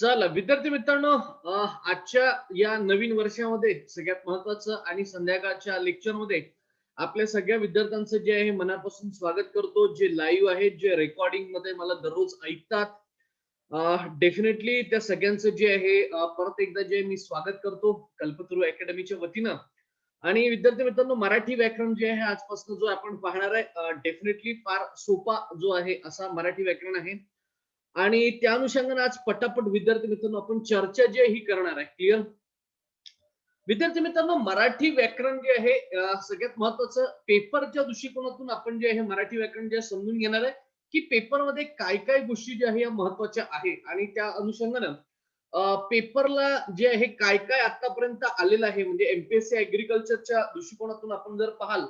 चला विद्यार्थी मित्रांनो, आजच्या या नवीन वर्षामध्ये सगळ्यात महत्वाचं आणि संध्याकाळच्या लेक्चरमध्ये आपल्या सगळ्या विद्यार्थ्यांचं जे आहे मनापासून स्वागत करतो. जे लाईव्ह आहेत, जे रेकॉर्डिंग मध्ये मला दररोज ऐकतात, डेफिनेटली त्या सगळ्यांचं जे आहे परत एकदा जे मी स्वागत करतो कल्पतरू अकॅडमीच्या वतीनं. आणि विद्यार्थी मित्रांनो, मराठी व्याकरण जे आहे आजपासून जो आपण पाहणार आहे, डेफिनेटली फार सोपा जो आहे असा मराठी व्याकरण आहे. आणि त्या अनुषंगाने आज पटापट विद्यार्थी मित्रांनो आपण चर्चा जी आहे ही करणार आहे. क्लिअर? विद्यार्थी मित्रांनो, मराठी व्याकरण जे आहे सगळ्यात महत्वाचं पेपरच्या दृष्टिकोनातून आपण जे आहे मराठी व्याकरण जे समजून घेणार आहे की पेपरमध्ये काय काय गोष्टी ज्या आहे या महत्वाच्या आहे. आणि त्या अनुषंगानं पेपरला जे आहे काय काय आतापर्यंत आलेलं आहे, म्हणजे एमपीएससी ऍग्रीकल्चरच्या दृष्टिकोनातून आपण जर पाहाल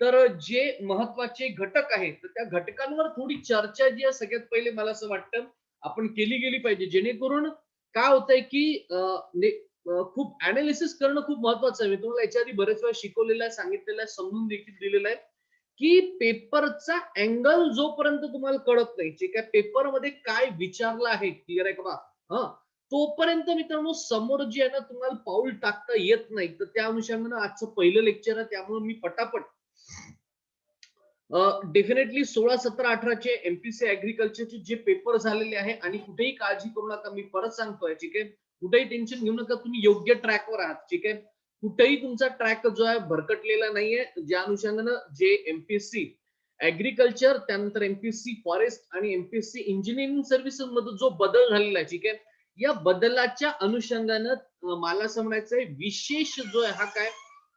तर जे महत्वाचे घटक आहेत तर त्या घटकांवर थोडी चर्चा जी आहे सगळ्यात पहिले मला असं वाटतं आपण केली गेली पाहिजे, जेणेकरून काय होतंय की खूप अनालिसिस करणं खूप महत्वाचं आहे. मी तुम्हाला याच्या आधी बरेच वेळा शिकवलेलं आहे, सांगितलेलं आहे, समजून देखील दिलेलं आहे की पेपरचा अँगल जोपर्यंत तुम्हाला कळत नाही, जे काय पेपरमध्ये काय विचारलं आहे, क्लिअर आहे का बा, हा, तोपर्यंत मित्रांनो समोर जे आहे ना तुम्हाला पाऊल टाकता येत नाही. तर त्या अनुषंगाने आजचं पहिलं लेक्चर आहे, त्यामुळे मी पटापट डेफिनेटली 16, 17, 18चे एमपीसी ऍग्रीकल्चरचे जे पेपर झालेले आहे आणि कुठेही काळजी करू नका, मी परत सांगतोय, ठीक आहे. कुठेही टेन्शन घेऊ नका, तुम्ही योग्य ट्रॅकवर आहात, ठीक आहे. कुठेही तुमचा ट्रॅक जो आहे भरकटलेला नाहीये. ज्या अनुषंगानं जे एमपीएससी ऍग्रीकल्चर, त्यानंतर एमपीएससी फॉरेस्ट आणि एमपीएससी इंजिनिअरिंग सर्व्हिसेस मध्ये जो बदल झालेला आहे, ठीक आहे, या बदलाच्या अनुषंगानं मला असं म्हणायचंय विशेष जो आहे हा काय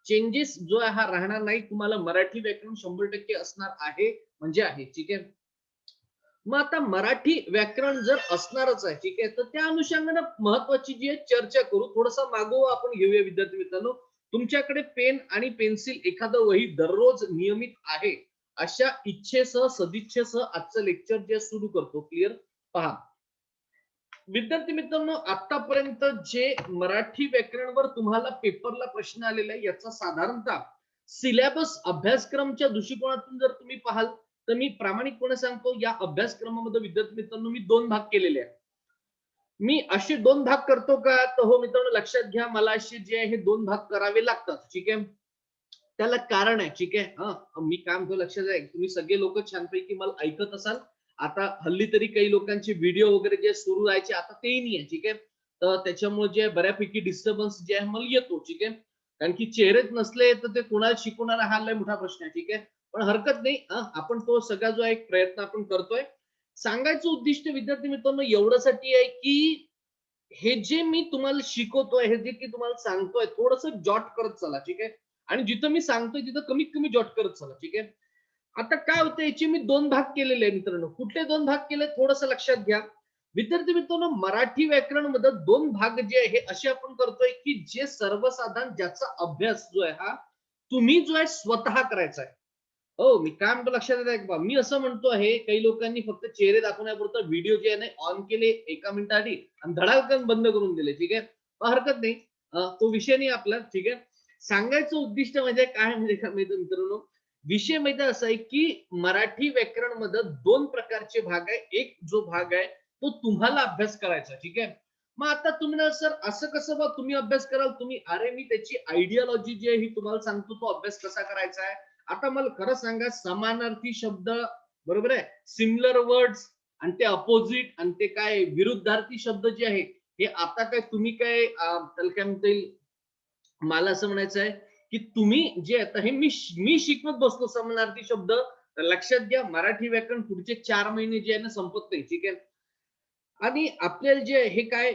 चेंजेस जो आहे हा राहणार नाही. तुम्हाला मराठी व्याकरण 100% असणार आहे म्हणजे आहे, ठीक आहे. मग आता मराठी व्याकरण जर असणारच आहे, ठीक आहे, तर त्या अनुषंगाने महत्वाची जी आहे चर्चा करू. थोडासा मागोवा आपण घेऊया विद्यार्थी मित्रांनो. तुमच्याकडे पेन आणि पेन्सिल एखादं वही दररोज नियमित आहे अशा इच्छेसह सदिच्छेसह आजचं लेक्चर जे सुरू करतो. क्लिअर? पहा विद्यार्थी मित्रांनो, आतापर्यंत जे मराठी व्याकरणवर तुम्हाला पेपरला प्रश्न आलेला आहे याचा साधारणतः सिलेबस अभ्यासक्रमच्या दृष्टिकोनातून जर तुम्ही पाहाल तर मी प्रामाणिकपणे सांगतो या अभ्यासक्रमामध्ये विद्यार्थी मित्रांनो मी दोन भाग केलेले आहेत. मी असे दोन भाग करतो का? तर हो मित्रांनो, लक्षात घ्या, मला असे जे आहे हे दोन भाग करावे लागतात, ठीक आहे. त्याला कारण आहे, ठीक आहे. मी काय म्हणतो लक्षात आहे, तुम्ही सगळे लोक छानपैकी मला ऐकत असाल. आता हल्ली तरी काही लोकांचे व्हिडिओ वगैरे जे सुरू राहायचे आता तेही नाही आहे, ठीक आहे. तर त्याच्यामुळे जे बऱ्यापैकी डिस्टर्बन्स जे आहे मला येतो, ठीक आहे. कारण की चेहरेच नसले तर ते कोणाला शिकवणार हा लय मोठा प्रश्न आहे, ठीक आहे. पण हरकत नाही, आपण तो सगळा जो एक प्रयत्न आपण करतोय. सांगायचं उद्दिष्ट विद्यार्थी मित्रांनो एवढ्यासाठी आहे की हे जे मी तुम्हाला शिकवतोय, हे जे की तुम्हाला सांगतोय, थोडंसं जॉट करत चला, ठीक आहे. आणि जिथं मी सांगतोय तिथं कमीत कमी जॉट करत चला, ठीक आहे. आता काय होतं, याचे मी दोन भाग केलेले आहे मित्रांनो. कुठले दोन भाग केले थोडंसं लक्षात घ्या. विद्यार्थी मित्रांनो, मराठी व्याकरण मध्ये दोन भाग जे आहे हे असे आपण करतोय की जे सर्वसाधारण ज्याचा अभ्यास जो आहे हा तुम्ही जो आहे स्वतः करायचा आहे. हो, मी काय म्हणतो लक्षात येत आहे का? मी असं म्हणतो आहे, काही लोकांनी फक्त चेहरे दाखवण्यापुरता व्हिडिओ जे आहे ऑन केले एका मिनिटासाठी आणि धडाकन बंद करून दिले, ठीक आहे. हरकत नाही, तो विषय नाही आपला, ठीक आहे. सांगायचं उद्दिष्ट म्हणजे काय म्हणजे का मित्रांनो, विषय माहिती असा आहे की मराठी व्याकरण मध्ये दोन प्रकारचे भाग आहे. एक जो भाग आहे तो तुम्हाला अभ्यास करायचा, ठीक आहे. मग आता तुम्ही सर असं कसं बघ तुम्ही अभ्यास कराल, तुम्ही अरे मी त्याची आयडियोलॉजी जी आहे ही तुम्हाला सांगतो, तो अभ्यास कसा करायचा आहे. आता मला खरं सांगा, समानार्थी शब्द बरोबर आहे, सिमिलर वर्ड्स आणि ते अपोजिट आणि ते काय विरुद्धार्थी शब्द जे आहे हे आता काय तुम्ही काय त्याला काय म्हणता येईल, मला असं म्हणायचं आहे की तुम्ही जे आता हे मी शिकवत बसतो समानार्थी शब्द, तर लक्षात घ्या मराठी व्याकरण पुढचे 4 महिने जे आहे ना संपत नाही, ठीक आहे. आणि आपल्याला जे हे काय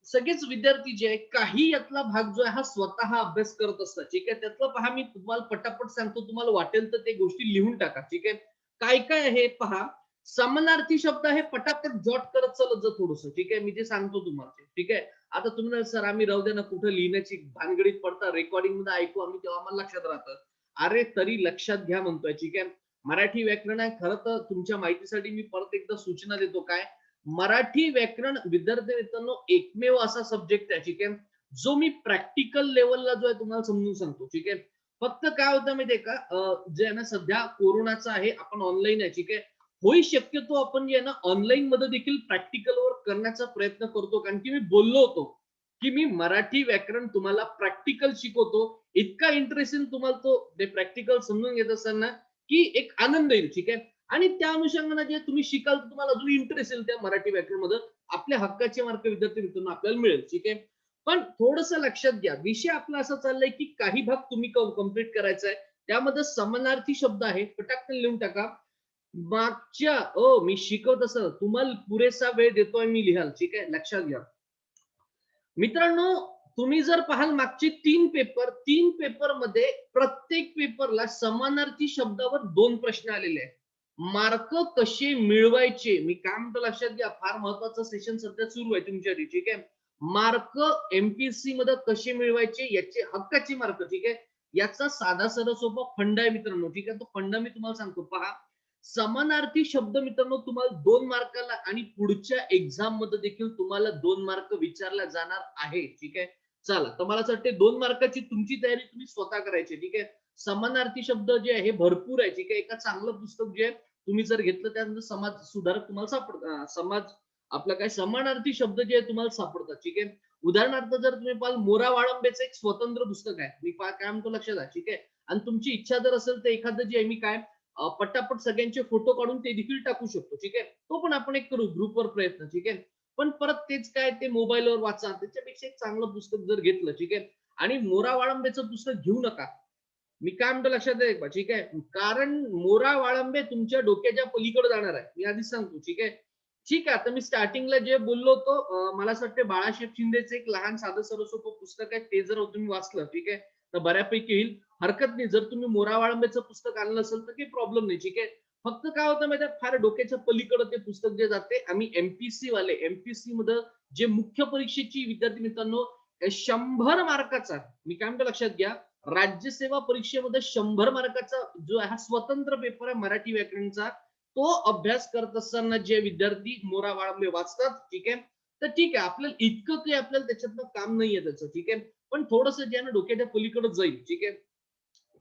सगळेच विद्यार्थी जे आहे काही यातला भाग जो आहे हा स्वतः अभ्यास करत असतात, ठीक आहे. त्यातलं पहा, मी तुम्हाला पटापट सांगतो, तुम्हाला वाटेल तर ते गोष्टी लिहून टाका, ठीक आहे. काय काय आहे पहा. समानार्थी शब्द आहे, पटापट जॉट करत चालत जा थोडस, ठीक आहे. मी जे सांगतो तुम्हाला, ठीक आहे. आता तुम्ही सर आम्ही राहू दे ना, कुठं लिहिण्याची भानगडीत पडता, रेकॉर्डिंग मध्ये ऐकू आम्ही तेव्हा आम्हाला लक्षात राहतं. अरे तरी लक्षात घ्या म्हणतोय, ठीक आहे. मराठी व्याकरण आहे, खरं तर तुमच्या माहितीसाठी मी परत एकदा सूचना देतो. काय मराठी व्याकरण विद्यार्थी मित्रांनो एकमेव असा सब्जेक्ट आहे, ठीक आहे, जो मी प्रॅक्टिकल लेवलला जो आहे तुम्हाला समजून सांगतो, ठीक आहे. फक्त काय होतं माहितीये का, जे आहे ना सध्या कोरोनाचं आहे, आपण ऑनलाईन आहे, ठीक आहे. होई शक्यतो आपण जे आहे ना ऑनलाईन मध्ये देखील प्रॅक्टिकल वर्क करण्याचा प्रयत्न करतो, कारण की मी बोललो होतो की मी मराठी व्याकरण तुम्हाला प्रॅक्टिकल शिकवतो. इतका इंटरेस्ट येईल तुम्हाला तो ते प्रॅक्टिकल समजून घेत असताना की एक आनंद येईल. ठीक आहे. आणि त्या अनुषंगाने जे तुम्ही शिकाल तुम्हाला अजून इंटरेस्ट येईल त्या मराठी व्याकरण मध्ये. आपल्या हक्काचे मार्क विद्यार्थी मित्रांनो आपल्याला मिळेल. ठीक आहे. पण थोडस लक्षात घ्या, विषय आपला असा चाललाय की काही भाग तुम्ही कम्प्लीट करायचा आहे. त्यामध्ये समानार्थी शब्द आहे, पटाकन लिहून टाका. मागच्या मी शिकवत असं तुम्हाला पुरेसा वेळ देतोय मी लिहाल. ठीक आहे. लक्षात घ्या मित्रांनो, तुम्ही जर पाहाल मागचे 3 पेपर मध्ये प्रत्येक पेपरला समानार्थी शब्दावर 2 प्रश्न आलेले आहेत. मार्क कसे मिळवायचे, मी काय म्हणतो लक्षात घ्या, फार महत्वाचं सेशन सध्या सुरू आहे तुमच्यासाठी. ठीक आहे. मार्क एमपीएससी मध्ये कसे मिळवायचे याचे हक्काचे मार्क. ठीक आहे. याचा साधा सरळ सोपा फंडा आहे मित्रांनो. ठीक आहे. तो फंडा मी तुम्हाला सांगतो. पहा, समानार्थी शब्द मित्रांनो तुम्हाला 2 मार्काला आणि पुढच्या एक्झाम मध्ये देखील तुम्हाला 2 मार्क विचारला जाणार आहे. ठीक आहे. चला, तर मला असं वाटतं 2 मार्काची तुमची तयारी तुम्ही स्वतः करायची. ठीक आहे. समानार्थी शब्द जे आहे भरपूर आहे. ठीक आहे. एका चांगलं पुस्तक जे आहे तुम्ही जर घेतलं त्यानंतर समाज सुधारक तुम्हाला सापडतात. समाज आपलं काय समानार्थी शब्द जे आहे तुम्हाला सापडतात. ठीक आहे. उदाहरणार्थ जर तुम्ही पाहाल मोरा वाळंबेचं एक स्वतंत्र पुस्तक आहे. मी काय म्हणतो लक्षात आहे. ठीक आहे. आणि तुमची इच्छा जर असेल तर एखादं जे आहे मी काय पटापट सगळ्यांचे फोटो काढून ते देखील टाकू शकतो. ठीक आहे. तो पण आपण एक करू ग्रुपवर प्रयत्न. ठीक आहे. पण परत तेच काय ते मोबाईलवर वाचा, त्याच्यापेक्षा एक चांगलं पुस्तक जर घेतलं. ठीक आहे. आणि मोरा वाळंबेचं पुस्तक घेऊ नका. मी काय म्हणतो लक्षात आहे. ठीक आहे. कारण मोरा वाळंबे तुमच्या डोक्याच्या पलीकडे जाणार आहे, मी आधीच सांगतो. ठीक आहे. ठीक आहे. आता मी स्टार्टिंगला जे बोललो होतो, मला असं वाटतं बाळासाहेब शिंदेचं एक लहान साधं सरळ सोपं पुस्तक आहे, ते जर तुम्ही वाचलं. ठीक आहे. तर बऱ्यापैकी येईल. हरकत नाही, जर तुम्ही मोरा वाळंबेचं पुस्तक आणलं नसेल तर काही प्रॉब्लेम नाही. ठीक आहे. फक्त काय होतं माहिती आहे, फार डोक्याच्या पलीकडे ते पुस्तक जे जाते. आम्ही एमपीसी वाले, एमपीसी मध्ये जे मुख्य परीक्षेची विद्यार्थी मित्रांनो 100 मार्काचा, मी काय म्हणतो लक्षात घ्या, राज्यसेवा परीक्षेमध्ये 100 मार्काचा जो हा स्वतंत्र पेपर आहे मराठी व्याकरणचा, तो अभ्यास करत असताना जे विद्यार्थी मोरा वाळंबे वाचतात. ठीक आहे. तर ठीक आहे, आपल्याला इतकं काही आपल्याला त्याच्यातनं काम नाहीये त्याचं. ठीक आहे. पण थोडस ज्यानं डोक्याच्या पलीकडे जाईल. ठीक आहे.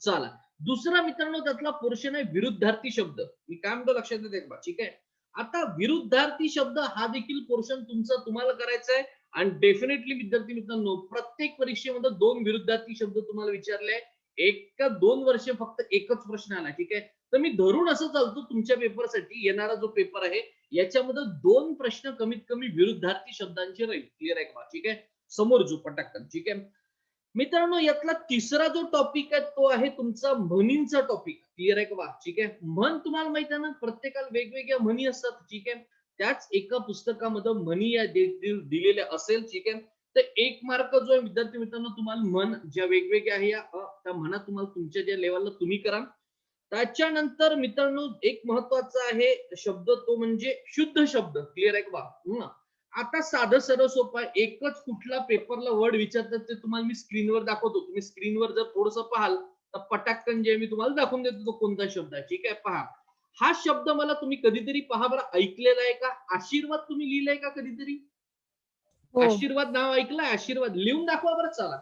चला, दुसरा मित्रांनो त्यातला पोर्शन आहे विरुद्धार्थी शब्द. मी काय म्हणतो लक्षात येते का? ठीक आहे. आता विरुद्धार्थी शब्द हा देखील पोर्शन तुमचा तुम्हाला करायचा आहे. आणि डेफिनेटली विद्यार्थी मित्रांनो प्रत्येक परीक्षेमध्ये 2 विरुद्धार्थी शब्द तुम्हाला विचारले. 1 का 2 वर्ष फक्त एकच प्रश्न आला. ठीक आहे. तर मी धरून असं चालतो तुमच्या पेपरसाठी येणारा जो पेपर आहे याच्यामध्ये 2 प्रश्न कमीत कमी विरुद्धार्थी शब्दांचे राहील. क्लिअर आहे का? ठीक आहे. समोर जो पटकन. ठीक आहे. मित्रांनो यातला तिसरा जो टॉपिक आहे तो आहे तुमचा म्हणींचा टॉपिक. क्लिअर आहे का? ठीक आहे. म्हण तुम्हाला माहिती आहे ना, प्रत्येकाला वेगवेगळ्या म्हणी असतात. ठीक आहे. त्याच एका पुस्तकामध्ये म्हणी या दिलेल्या असेल. ठीक आहे. तर 1 मार्क जो आहे विद्यार्थी मित्रांनो तुम्हाला म्हण ज्या वेगवेगळ्या आहे त्या म्हणा तुम्हाला तुमच्या ज्या लेवलला तुम्ही करा. त्याच्यानंतर मित्रांनो एक महत्वाचा आहे शब्द, तो म्हणजे शुद्ध शब्द. क्लिअर आहे का? आता साधं सरळ सोपं आहे. एकच कुठला पेपरला वर्ड विचारतात ते तुम्हाला मी स्क्रीनवर दाखवतो. तुम्ही स्क्रीनवर जर थोडंसं पाहाल तर पटाकन जे मी तुम्हाला दाखवून देतो तो कोणता शब्द आहे. ठीक आहे. पहा, हा शब्द मला तुम्ही कधीतरी पहा बरं ऐकलेला आहे का? आशीर्वाद तुम्ही लिहिलंय का कधीतरी? हो. आशीर्वाद नाव ऐकलंय? आशीर्वाद लिहून दाखवा बरं चला.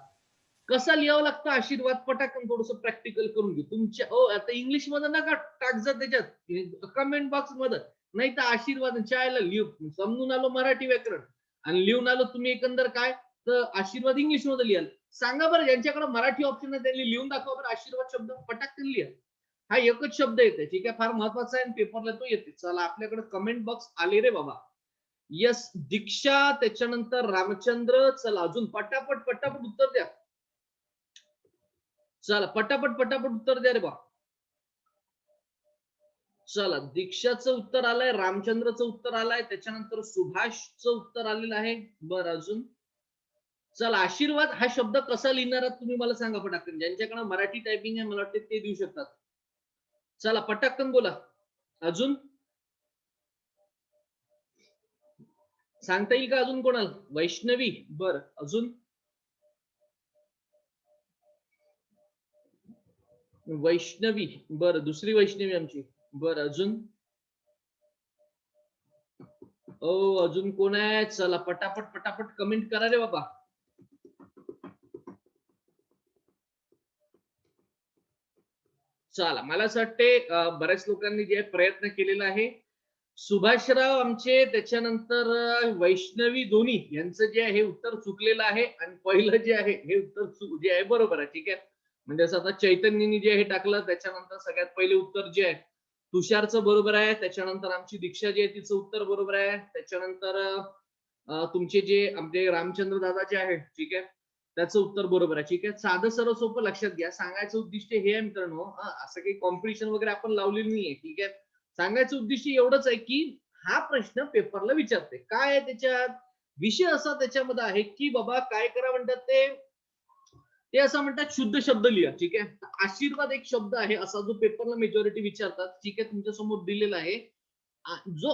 कसा लिहावं लागतं आशीर्वाद, पटाकन थोडंसं प्रॅक्टिकल करून घेऊ. तुमच्या आता इंग्लिश मध्ये नका टाकजा त्याच्यात कमेंट बॉक्स मध्ये, नाही तर आशीर्वाद चायला लिहू समजून आलो मराठी व्याकरण आणि लिहून आलो तुम्ही एकंदर काय तर आशीर्वाद इंग्लिश मध्ये लिहाल. सांगा बरं ज्यांच्याकडे मराठी ऑप्शन आहे त्यांनी लिहून दाखवा बरं आशीर्वाद शब्द पटाकन लिहा. हा एकच शब्द येते. ठीक आहे. फार महत्वाचा आहे आणि पेपरला तो येते. चला, आपल्याकडे कमेंट बॉक्स आले रे बाबा. यस, दीक्षा, त्याच्यानंतर रामचंद्र. चला अजून पटापट पटापट उत्तर द्या. चला पटापट पटापट उत्तर द्या रे बा. चला, दीक्षाचं उत्तर आलंय, रामचंद्रचं उत्तर आलंय, त्याच्यानंतर सुभाषचं उत्तर आलेलं आहे. बरं अजून. चला, आशीर्वाद हा शब्द कसा लिहिणार आहात तुम्ही मला सांगा पटाकन. ज्यांच्याकडे मराठी टायपिंग आहे मला वाटते ते देऊ शकतात. चला पटाकन बोला. अजून सांगता येईल का अजून कोणाला? वैष्णवी. बर अजून वैष्णवी. बर दुसरी वैष्णवी आमची. बर अजून अजून कोण आहे? चला पटापट पटापट कमेंट करा रे बाबा. चला, मला असं वाटते बऱ्याच लोकांनी जे प्रयत्न केलेला आहे सुभाषराव आमचे, त्याच्यानंतर वैष्णवी दोन्ही यांचं जे आहे हे उत्तर चुकलेलं आहे आणि पहिलं जे आहे हे उत्तर जे आहे बरोबर आहे. ठीक आहे. म्हणजे असं आता चैतन्यनी जे हे टाकलं त्याच्यानंतर सगळ्यात पहिले उत्तर जे आहे तुषारचं बरोबर आहे. त्याच्यानंतर आमची दीक्षा जी आहे तिचं उत्तर बरोबर आहे. त्याच्यानंतर तुमचे जे आमचे रामचंद्र दादा जे आहेत, ठीक आहे, त्याचं उत्तर बरोबर आहे. ठीक आहे. साधं सरळ सोपं लक्षात घ्या. सांगायचं उद्दिष्ट हे आहे मित्रांनो, असं काही कॉम्पिटिशन वगैरे आपण लावलेली नाहीये. ठीक आहे. सांगायचं उद्दिष्ट एवढंच आहे की हा प्रश्न पेपरला विचारते. काय आहे त्याच्यात? विषय असा त्याच्यामध्ये आहे की बाबा काय करा म्हणतात ते असं म्हणतात शुद्ध शब्द लिहा. ठीक आहे. आशीर्वाद एक शब्द आहे असा जो पेपरला मेजॉरिटी विचारतात. ठीक आहे. तुमच्या समोर दिलेला आहे. जो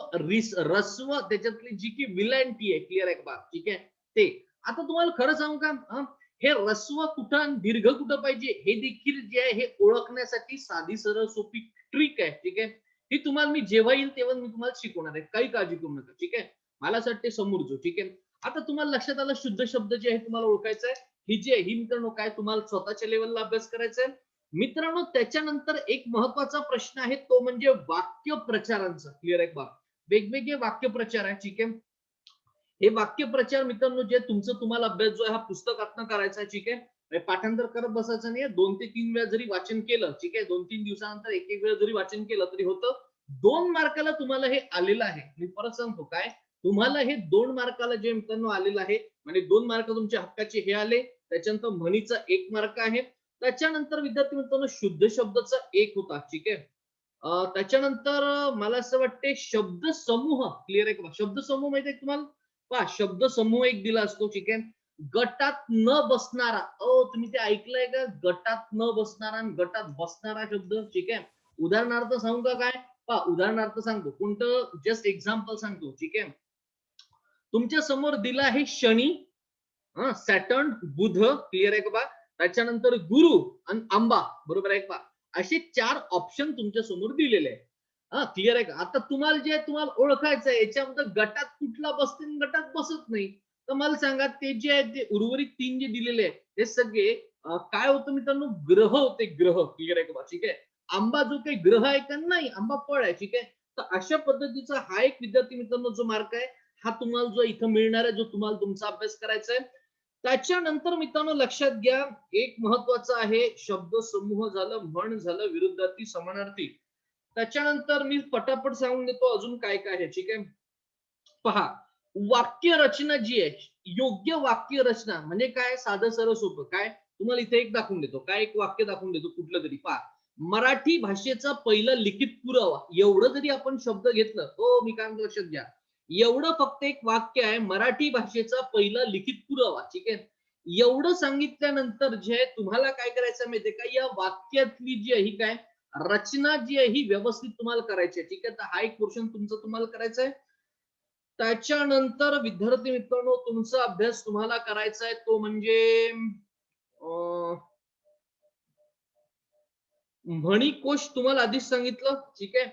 रस्व त्याच्यातली जी की विलॅन्टी आहे, क्लिअर आहे का? ठीक आहे. ते आता तुम्हाला खरं सांगू का, हे रस्व कुठं दीर्घ कुठं पाहिजे हे देखील जे आहे हे ओळखण्यासाठी साधी सरळ सोपी ट्रिक आहे. ठीक आहे. ही तुम्हाला मी जेव्हा येईल तेव्हा मी तुम्हाला शिकवणार आहे. काही काळजी करू नका. ठीक आहे. मला असं वाटते समोर जो. ठीक आहे. आता तुम्हाला लक्षात आलं शुद्ध शब्द जे आहे तुम्हाला ओळखायचं आहे. ही जी आहे ही मित्रांनो काय तुम्हाला स्वतःच्या लेवलला अभ्यास करायचा आहे. मित्रांनो त्याच्यानंतर एक महत्वाचा प्रश्न आहे तो म्हणजे वाक्य प्रचारांचा. क्लिअर आहे का? वेगवेगळे वाक्य प्रचार आहे. ठीक आहे. हे वाक्य प्रचार मित्रांनो जे तुमचं तुम्हाला अभ्यास जो आहे हा पुस्तकातनं करायचा आहे. ठीक आहे. पाठांतर करत बसायचं नाही. 2 ते 3 वेळा जरी वाचन केलं, ठीक आहे, 2-3 दिवसानंतर एक वेळा जरी वाचन केलं तरी होतं. 2 मार्काला तुम्हाला हे आलेलं आहे. मी परत सांगतो काय, तुम्हाला हे 2 मार्काला जे मित्रांनो आलेलं आहे, म्हणजे 2 मार्क तुमच्या हक्काचे हे आले. त्याच्यानंतर म्हणीचा 1 मार्क आहे. त्याच्यानंतर विद्यार्थी मित्रांनो शुद्ध शब्दाचा 1 होता. ठीक आहे. त्याच्यानंतर मला असं वाटते शब्द समूह, क्लिअर आहे का? शब्द समूह माहिती आहे तुम्हाला? पहा शब्द समूह एक दिला असतो. ठीक आहे. गटात न बसणारा, तुम्ही ते ऐकलंय का? गटात न बसणारा आणि गटात बसणारा शब्द. ठीक आहे. उदाहरणार्थ सांगू का काय? पहा उदाहरणार्थ सांगतो. कोणतं जस्ट एक्झाम्पल सांगतो. ठीक आहे. तुमच्या समोर दिला आहे शनी, सॅटर्न, बुध, क्लिअर आहे का बा? त्याच्यानंतर गुरु आणि आंबा, बरोबर आहे का? असे 4 ऑप्शन तुमच्या समोर दिलेले आहे. क्लिअर आहे का? आता तुम्हाला जे तुम्हाला ओळखायचं आहे याच्यामध्ये गटात कुठला बसते आणि गटात बसत नाही. तर मला सांगा ते जे आहे ते उर्वरित 3 जे दिलेले आहे हे सगळे काय होतं मित्रांनो? ग्रह होते, ग्रह. क्लिअर आहे का बा? ठीक आहे. आंबा जो काही ग्रह आहे का? नाही, आंबा फळ आहे. ठीक आहे. तर अशा पद्धतीचा हा एक विद्यार्थी मित्रांनो जो मार्क आहे हा तुम्हाला जो इथं मिळणार आहे, जो तुम्हाला तुमचा अभ्यास करायचा आहे. त्याच्यानंतर मित्रांनो लक्षात घ्या, एक महत्वाचं आहे शब्द समूह झालं, म्हण झालं, विरुद्धार्थी, समानार्थी. त्याच्यानंतर मी पटापट सांगून देतो अजून काय काय आहे. ठीक आहे. पहा वाक्य रचना जी आहे, योग्य वाक्य रचना म्हणजे काय? साधं सरळ सोपं काय? तुम्हाला इथे एक दाखवून देतो. काय एक वाक्य दाखवून देतो कुठलं तरी. पहा मराठी भाषेचा पहिला लिखित पुरावा, एवढं जरी आपण शब्द घेतलं, मी काय म्हणतो लक्षात घ्या, एवढं फक्त एक वाक्य आहे मराठी भाषेचा पहिला लिखित पुरावा. ठीक आहे. एवढं सांगितल्यानंतर जे तुम्हाला काय करायचं माहितीये का? या वाक्यातली जी आहे ही काय रचना जी आहे ही व्यवस्थित तुम्हाला करायची आहे. ठीक आहे. तर हा एक पोर्शन तुमचा तुम्हाला करायचा आहे. त्याच्यानंतर विद्यार्थी मित्रांनो तुमचा अभ्यास तुम्हाला करायचा आहे तो म्हणजे म्हणी कोश तुम्हाला आधीच सांगितलं. ठीक आहे.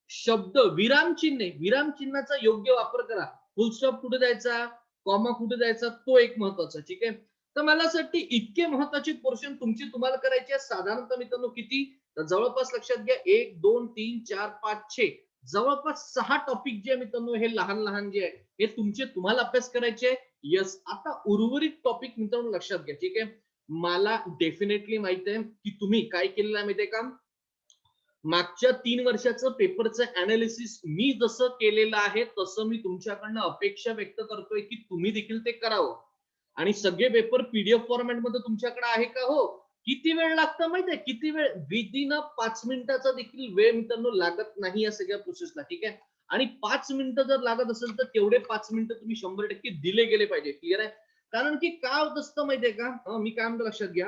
शब्द विरामचिन्हे, विरामचिन्हाचा योग्य वापर करा. फुल स्टॉप कुठे द्यायचा, कॉमा कुठे द्यायचा, तो एक महत्वाचा. ठीक आहे. तर मला असं वाटतं इतके महत्वाचे पोर्शन तुमची तुम्हाला करायचे साधारणतः मित्रांनो किती? तर जवळपास लक्षात घ्या 1 2 3 4 5 6 जवळपास 6 टॉपिक जे मित्रांनो हे लहान लहान जे आहे हे तुमचे तुम्हाला अभ्यास करायचे. येस, आता उर्वरित टॉपिक मित्रांनो लक्षात घ्या. ठीक आहे. मला डेफिनेटली माहित आहे की तुम्ही काय केलेलं आहे माहितीये का? मागच्या 3 वर्षाचं पेपरचं अनालिसिस मी जसं केलेलं आहे तसं मी तुमच्याकडनं अपेक्षा व्यक्त करतोय की तुम्ही देखील ते करावं. आणि सगळे पेपर पीडीएफ फॉर्मॅट मध्ये तुमच्याकडे आहे का? हो. किती वेळ लागतं माहितीये? किती वेळ? विदिन 5 मिनिटाचा देखील वेळ मित्रांनो लागत नाही या सगळ्या प्रोसेसला. ठीक आहे. आणि 5 मिनिटं जर लागत असेल तर तेवढे 5 मिनिटं तुम्ही 100% दिले गेले पाहिजे. क्लिअर आहे? कारण की काय होत असतं माहितीये का? मी काय म्हणतो लक्षात घ्या.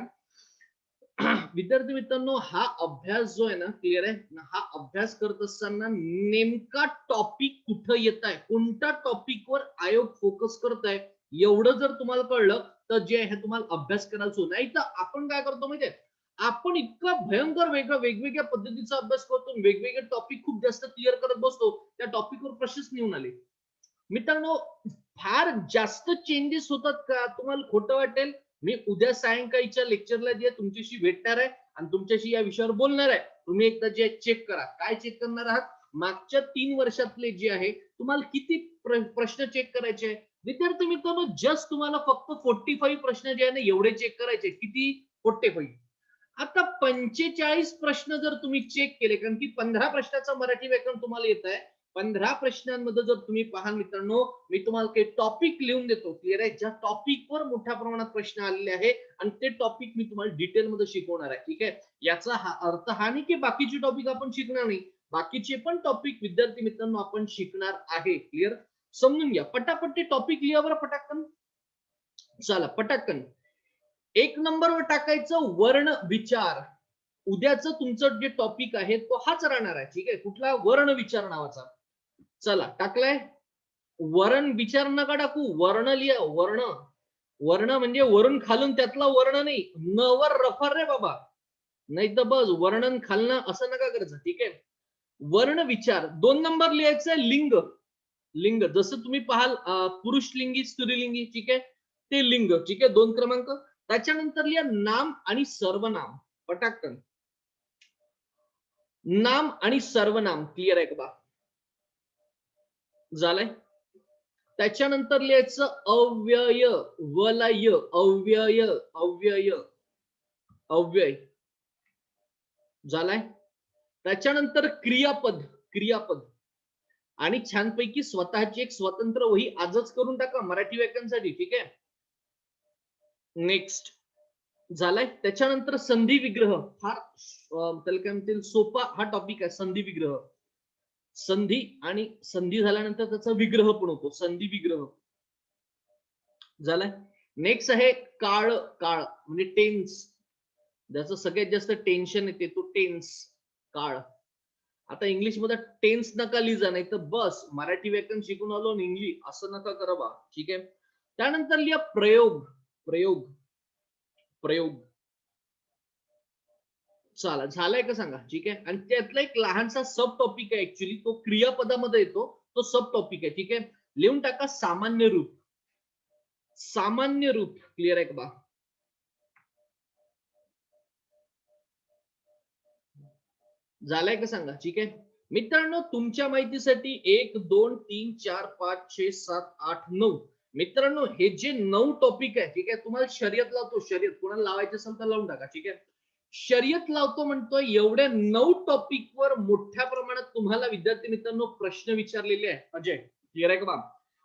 विद्यार्थी मित्रांनो हा अभ्यास जो आहे ना, क्लिअर आहे ना, हा अभ्यास करत असताना नेमका टॉपिक कुठं येत आहे, कोणत्या टॉपिकवर आयोग फोकस करत आहे, एवढं जर तुम्हाला कळलं तर जे आहे तुम्हाला अभ्यास करायचो. नाही तर आपण काय करतो माहितीये, आपण इतका भयंकर वेगवेगळ्या पद्धतीचा अभ्यास करतो, वेगवेगळे टॉपिक खूप जास्त क्लिअर करत बसतो, त्या टॉपिकवर प्रश्नच नेऊन आले. मित्रांनो फार जास्त चेंजेस होतात का? तुम्हाला खोटं वाटेल. मी उद्या सायंकाळीच्या लेक्चरला जे तुमच्याशी भेटणार आहे आणि तुमच्याशी या विषयावर बोलणार आहे. तुम्ही एकदा जे चेक करा. काय चेक करणार आहात? मागच्या 3 वर्षातले जे आहे तुम्हाला किती प्रश्न चेक करायचे आहे. विद्यार्थी मित्रांनो, जस्ट तुम्हाला फक्त 45 प्रश्न जे आहे ना एवढे चेक करायचे. किती? 45. आता 45 प्रश्न जर तुम्ही चेक केले, कारण की 15 प्रश्नाचं मराठी व्याकरण तुम्हाला येत आहे. 15 प्रश्नांमध्ये जर तुम्ही पहा मित्रांनो, मी तुम्हाला काही टॉपिक लिहून देतो. क्लिअर आहे? ज्या टॉपिकवर मोठ्या प्रमाणात प्रश्न आलेले आहे आणि ते टॉपिक मी तुम्हाला डिटेलमध्ये शिकवणार आहे. ठीक आहे? याचा अर्थ हा नाही की बाकीचे टॉपिक आपण शिकणार नाही. बाकीचे पण टॉपिक विद्यार्थी मित्रांनो आपण शिकणार आहे. क्लिअर? समजून घ्या. पटापट ते टॉपिक लिहा बरं पटाकन. चला पटाकन. 1 नंबरवर टाकायचं वर्ण विचार. उद्याचं तुमचं जे टॉपिक आहे तो हाच राहणार आहे. ठीक आहे? कुठला? वर्ण विचार नावाचा. चला टाकलाय. वर्ण विचार नका टाकू, वर्ण लिहा. वर्ण. वर्ण म्हणजे वरून खालून त्यातला वर्ण नाही. न वर रफर रे बाबा. नाही तर बस वर्णन खालनं असं नका करायचं. ठीक आहे? वर्ण विचार. 2 नंबर लिहायचं लिंग. लिंग जसं तुम्ही पाहाल पुरुषलिंगी स्त्रीलिंगी. ठीक आहे? ते लिंग. ठीक आहे? 2 क्रमांक. त्याच्यानंतर लिहा नाम आणि सर्वनाम. पटाकन. नाम आणि सर्वनाम. क्लिअर आहे का? झालंय. त्याच्यानंतर लिहायचं अव्यय, वलय, अव्यय, अव्यय, अव्यय. झालाय. त्याच्यानंतर क्रियापद, क्रियापद. आणि छानपैकी स्वतःची एक स्वतंत्र वही आजच करून टाका मराठी व्याकरणासाठी. ठीक आहे? नेक्स्ट. झालाय. त्याच्यानंतर संधी विग्रह. फार त्याला काय म्हणतील सोपा हा टॉपिक आहे. संधी विग्रह. संधी आणि संधी झाल्यानंतर त्याचा विग्रह पण होतो. संधी विग्रह. झालाय. नेक्स्ट आहे काळ. काळ म्हणजे टेन्स. ज्याचं सगळ्यात जास्त टेन्शन येते तो टेन्स. काळ. आता इंग्लिश मध्ये टेन्स नका लिहा, नाही तर बस मराठी व्याकरण शिकून आलो आणि इंग्लिश असं नका करा बा. ठीक आहे? त्यानंतर लिहा प्रयोग. प्रयोग. प्रयोग. चला झालाय का सांगा. ठीक आहे? आणि त्यातला एक लहानसा सब टॉपिक आहे ऍक्च्युली, तो क्रियापदामध्ये येतो. तो सब टॉपिक आहे. ठीक आहे? लिहून टाका सामान्य रूप. सामान्य रूप. क्लिअर आहे का बा? झालाय का सांगा. ठीक आहे? मित्रांनो तुमच्या माहितीसाठी 1 2 3 4 5 6 7 8 9 मित्रांनो हे जे 9 टॉपिक आहे. ठीक आहे? तुम्हाला शर्यत लावतो. शर्यत कोणाला लावायची असेल तर लावून टाका. ठीक आहे? शर्यत लावतो म्हणतोय. एवढ्या 9 टॉपिक वर मोठ्या प्रमाणात तुम्हाला विद्यार्थी मित्रांनो प्रश्न विचारलेले आहे. अजय क्लिअर आहे का बा?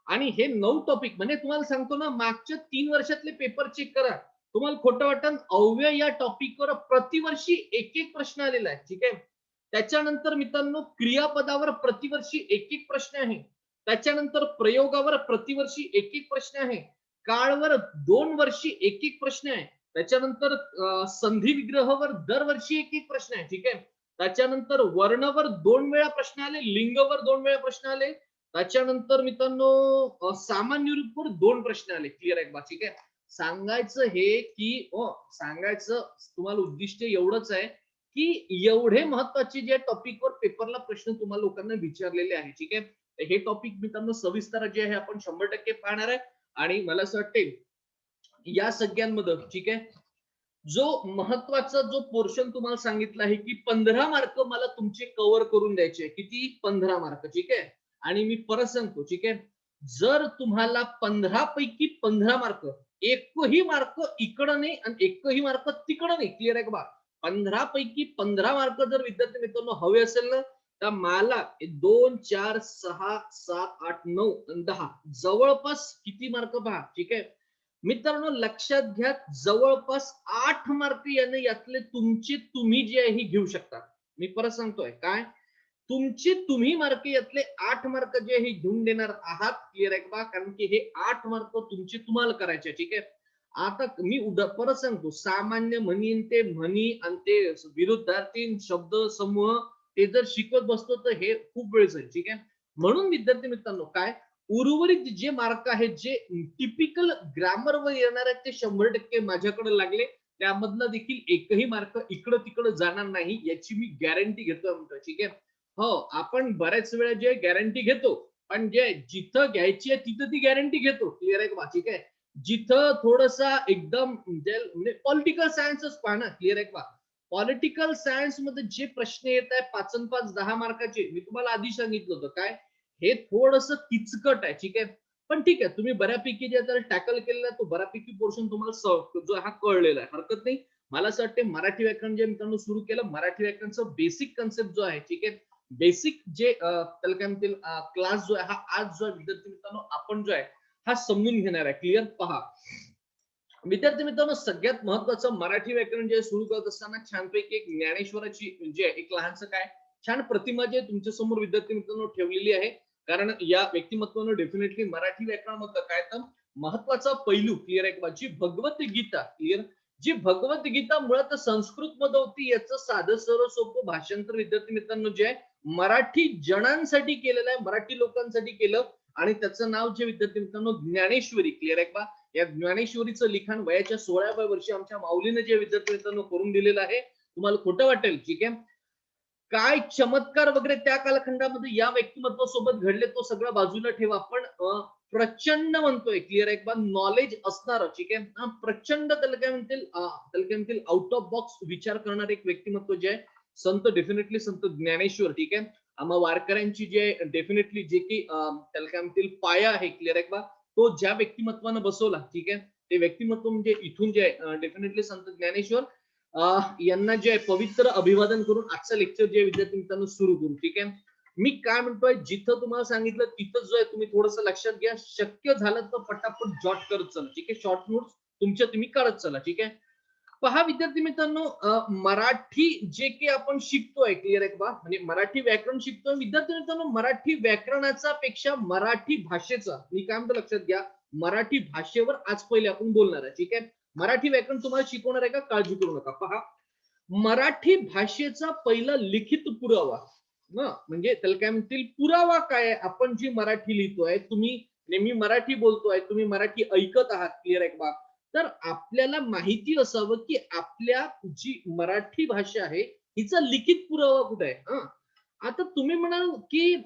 आणि हे 9 टॉपिक म्हणजे तुम्हाला सांगतो ना, मागच्या 3 वर्षातले पेपर चेक करा. तुम्हाला खोटं वाटन, अव्यय या टॉपिकवर प्रतिवर्षी एक एक प्रश्न आलेला आहे. ठीक आहे? त्याच्यानंतर मित्रांनो क्रियापदावर प्रतिवर्षी एक एक प्रश्न आहे. त्याच्यानंतर प्रयोगावर प्रतिवर्षी एक एक प्रश्न आहे. काळवर 2 वर्षी एक एक प्रश्न आहे. त्याच्यानंतर संधी विग्रहावर दरवर्षी एक एक प्रश्न आहे. ठीक आहे? त्याच्यानंतर वर्णवर 2 वेळा प्रश्न आले. लिंगवर 2 वेळा प्रश्न आले. त्याच्यानंतर मित्रांनो सामान्य रूपवर 2 प्रश्न आले. क्लिअर आहे का? ठीक आहे? सांगायचं हे की सांगायचं तुम्हाला उद्दिष्ट एवढंच आहे की एवढे महत्वाचे जे टॉपिकवर पेपरला प्रश्न तुम्हाला लोकांना विचारलेले आहे. ठीक आहे? हे टॉपिक मित्रांनो सविस्तर जे आहे आपण 100% पाहणार आहे. आणि मला असं वाटते या सगळ्यांमध्ये ठीक आहे जो महत्वाचा जो पोर्शन तुम्हाला सांगितलं आहे की 15 मार्क मला तुमचे कव्हर करून द्यायचे. किती? 15 मार्क. ठीक आहे? आणि मी परत सांगतो. ठीक आहे? जर तुम्हाला 15 पैकी 15 मार्क, एकही मार्क इकडं नाही आणि एकही मार्क तिकडं नाही. क्लिअर आहे का बा? 15 पैकी 15 मार्क जर विद्यार्थी मित्रांनो हवे असेल ना, तर मला 2 4 6 7 8 9 आणि 10 जवळपास किती मार्क पहा. ठीक आहे? मित्रांनो लक्षात घ्या, जवळपास 8 मार्क याने यातले तुमचे तुम्ही जे आहे घेऊ शकता. मी परत सांगतोय काय, तुमचे तुम्ही मार्क यातले 8 मार्क जे आहे घेऊन देणार आहात. क्लिअर आहे का? कारण की हे 8 मार्क तुमचे तुम्हाला करायचे. ठीक आहे? आता मी परत सांगतो, सामान्य म्हणी ते म्हणी आणि ते विरुद्धार्थी शब्द समूह ते जर शिकवत बसतो तर हे खूप वेळ जाईल. ठीक आहे? म्हणून विद्यार्थी मित्रांनो काय, उर्वरित जे मार्क आहेत जे टिपिकल ग्रामर वर येणार आहेत ते 100% माझ्याकडे लागले. त्यामधनं देखील एकही मार्क इकडं तिकडं जाणार नाही याची मी गॅरंटी घेतोय म्हणतो. ठीक आहे? हो आपण बऱ्याच वेळा जे गॅरंटी घेतो, पण जे जिथं घ्यायची आहे तिथं ती गॅरंटी घेतो. क्लिअर आहे का? ठीक आहे? जिथं थोडसा एकदम म्हणजे पॉलिटिकल सायन्सच पहा ना. क्लिअर आहे का? पॉलिटिकल सायन्स मध्ये जे प्रश्न येत आहे 5 अन 5 10 मार्काचे, मी तुम्हाला आधी सांगितलं होतं काय, हे थोडंसं किचकट आहे, ठीक आहे. पण ठीक आहे, तुम्ही बऱ्यापैकी जे आता टॅकल केलेलं आहे, तो बऱ्यापैकी पोर्शन तुम्हाला जो हा कळलेला आहे, हरकत नाही. मला असं वाटतं मराठी व्याकरण जे मित्रांनो सुरू केलं, मराठी व्याकरणचं बेसिक कन्सेप्ट जो आहे, ठीक आहे, बेसिक जे त्याला काय म्हणतील क्लास जो आहे, हा आज जो विद्यार्थी मित्रांनो आपण जो आहे हा समजून घेणार आहे. क्लिअर पहा विद्यार्थी मित्रांनो, सगळ्यात महत्वाचं मराठी व्याकरण जे सुरू करत असताना छानपैकी एक ज्ञानेश्वराची म्हणजे एक लहानसं काय छान प्रतिमा जे तुमच्या समोर विद्यार्थी मित्रांनो ठेवलेली आहे. कारण या व्यक्तिमत्वानं डेफिनेटली मराठी व्याकरणामध्ये काय तर महत्वाचा पैलू क्लिअर आहे का, जी भगवद्गीता क्लिअर, जी भगवद्गीता मुळात संस्कृत मध्ये होती, याचं साधं सरळ सोपं भाषांतर विद्यार्थी मित्रांनो जे आहे मराठी जणांसाठी केलेलं आहे, मराठी लोकांसाठी केलं. आणि त्याचं नाव जे विद्यार्थी मित्रांनो ज्ञानेश्वरी क्लिअर आहे का. या ज्ञानेश्वरीचं लिखाण वयाच्या 16व्या वर्षी आमच्या माऊलीने जे विद्यार्थी मित्रांनो करून दिलेलं आहे. तुम्हाला खोटं वाटेल, ठीक आहे. काय चमत्कार वगैरे त्या कालखंडामध्ये या व्यक्तिमत्वासोबत घडले तो सगळं बाजूला ठेवा, पण प्रचंड म्हणतोय क्लिअर आहे का नॉलेज असणार, ठीक आहे. प्रचंड त्याला काय म्हणतील आउट ऑफ बॉक्स विचार करणारे एक व्यक्तिमत्व जे आहे संत, डेफिनेटली संत ज्ञानेश्वर, ठीक आहे. आम्हा वारकऱ्यांची जे डेफिनेटली जे की त्याला काय म्हणतील पाया आहे क्लिअर आहे का, तो ज्या व्यक्तिमत्वानं बसवला, ठीक आहे, ते व्यक्तिमत्व म्हणजे इथून जे आहे डेफिनेटली संत ज्ञानेश्वर यांना जे आहे पवित्र अभिवादन करून आजचं लेक्चर जे विद्यार्थी मित्रांनो सुरू करू, ठीक आहे. मी काय म्हणतोय, जिथं तुम्हाला सांगितलं तिथं जो आहे तुम्ही थोडंसं लक्षात घ्या, शक्य झालं तर पटापट जॉट करत चला, ठीक आहे. शॉर्ट नोट्स तुमच्या तुम्ही करत चला, ठीक आहे. पहा विद्यार्थी मित्रांनो, मराठी जे की आपण शिकतोय क्लिअर आहे का, म्हणजे मराठी व्याकरण शिकतोय विद्यार्थी मित्रांनो, मराठी व्याकरणाचा पेक्षा मराठी भाषेचा, मी काय म्हणतो लक्षात घ्या, मराठी भाषेवर आज पहिले आपण बोलणार आहे, ठीक आहे. मराठी व्याकरण तुम्हाला शिकवणार आहे का, काळजी करू नका. पहा मराठी भाषेचा पहिला लिखित पुरावा म्हणजे त्याला काय म्हणतील पुरावा काय, आपण जी मराठी लिहितोय, तुम्ही नेहमी मराठी बोलतोय, तुम्ही मराठी ऐकत आहात क्लिअर आहे का, तर आपल्याला माहिती असावं की आपल्या जी मराठी भाषा आहे हिचा लिखित पुरावा कुठे आहे. आता तुम्ही म्हणाल की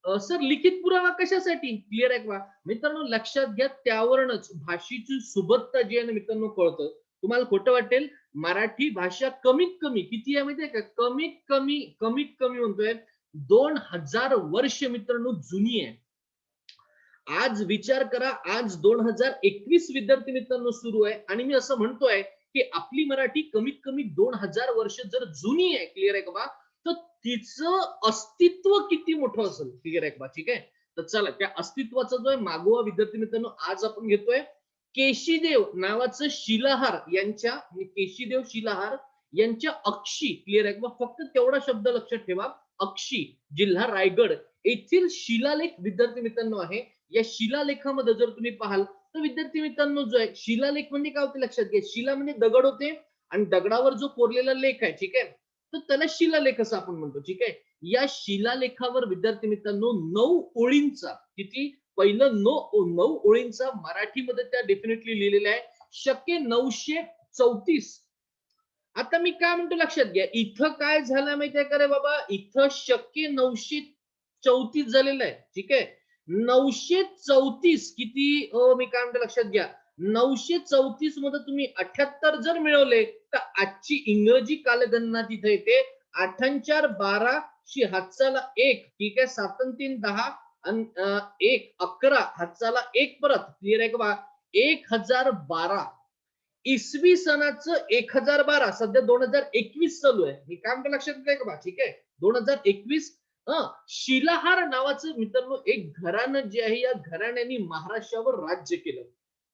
सर लिखित पुरावा कशासाठी, क्लिअर आहे का मित्रांनो, लक्षात घ्या, त्यावरूनच भाषेची सुबत्ता जी आहे ना मित्रांनो कळतं. तुम्हाला खोटं वाटेल, मराठी भाषा कमीत कमी किती आहे माहितीये का, कमीत कमी म्हणतोय 2000 वर्ष मित्रांनो जुनी आहे. आज विचार करा, आज 2021 विद्यार्थी मित्रांनो सुरू आहे आणि मी असं म्हणतोय की आपली मराठी कमीत कमी 2000 वर्ष जर जुनी आहे क्लिअर आहे का बा, तर तिचं अस्तित्व किती मोठं असेल क्लिअर आहे का, ठीक आहे. तर चला त्या अस्तित्वाचा जो आहे मागोवा विद्यार्थी मित्रांनो आज आपण घेतोय. केशीदेव नावाचं शिलाहार यांच्या, केशीदेव शिलाहार यांच्या अक्षी क्लिअर आहे का, फक्त तेवढा शब्द लक्षात ठेवा, अक्षी, जिल्हा रायगड येथील शिलालेख विद्यार्थी मित्रांनो आहे. या शिलालेखामध्ये जर तुम्ही पाहाल तर विद्यार्थी मित्रांनो जो आहे शिलालेख म्हणजे काय होते लक्षात घ्या, शिला म्हणजे दगड होते आणि दगडावर जो कोरलेला लेख आहे, ठीक आहे, तर त्याला शिलालेख असं आपण म्हणतो, ठीक आहे. या शिलालेखावर विद्यार्थी मित्रांनो 9 ओळींचा, किती, पहिलं 9 ओळींचा मराठीमध्ये त्या डेफिनेटली लिहिलेल्या आहे, शके 934. आता मी काय म्हणतो लक्षात घ्या, इथं काय झालं माहितीये का रे बाबा, इथं शक्य 934 झालेलं आहे, ठीक आहे. 934 किती मी काय म्हणतो लक्षात घ्या, 934 मध्ये तुम्ही 78 जर मिळवले तर आजची इंग्रजी कालगणना तिथे येते 8×4 = 12 हातचाला 1, ठीक आहे, 7 आणि 3 10 आणि 1 11 हातचाला 1 परत क्लिअर आहे का, 1012 इसवी सणाचं 1012 सध्या 2021 चालू आहे, मी काय म्हणतो लक्षात घ्या का, ठीक आहे, 2021. शिलाहार नावाचं मित्रांनो एक घराणं जे आहे, या घराण्याने महाराष्ट्रावर राज्य केलं.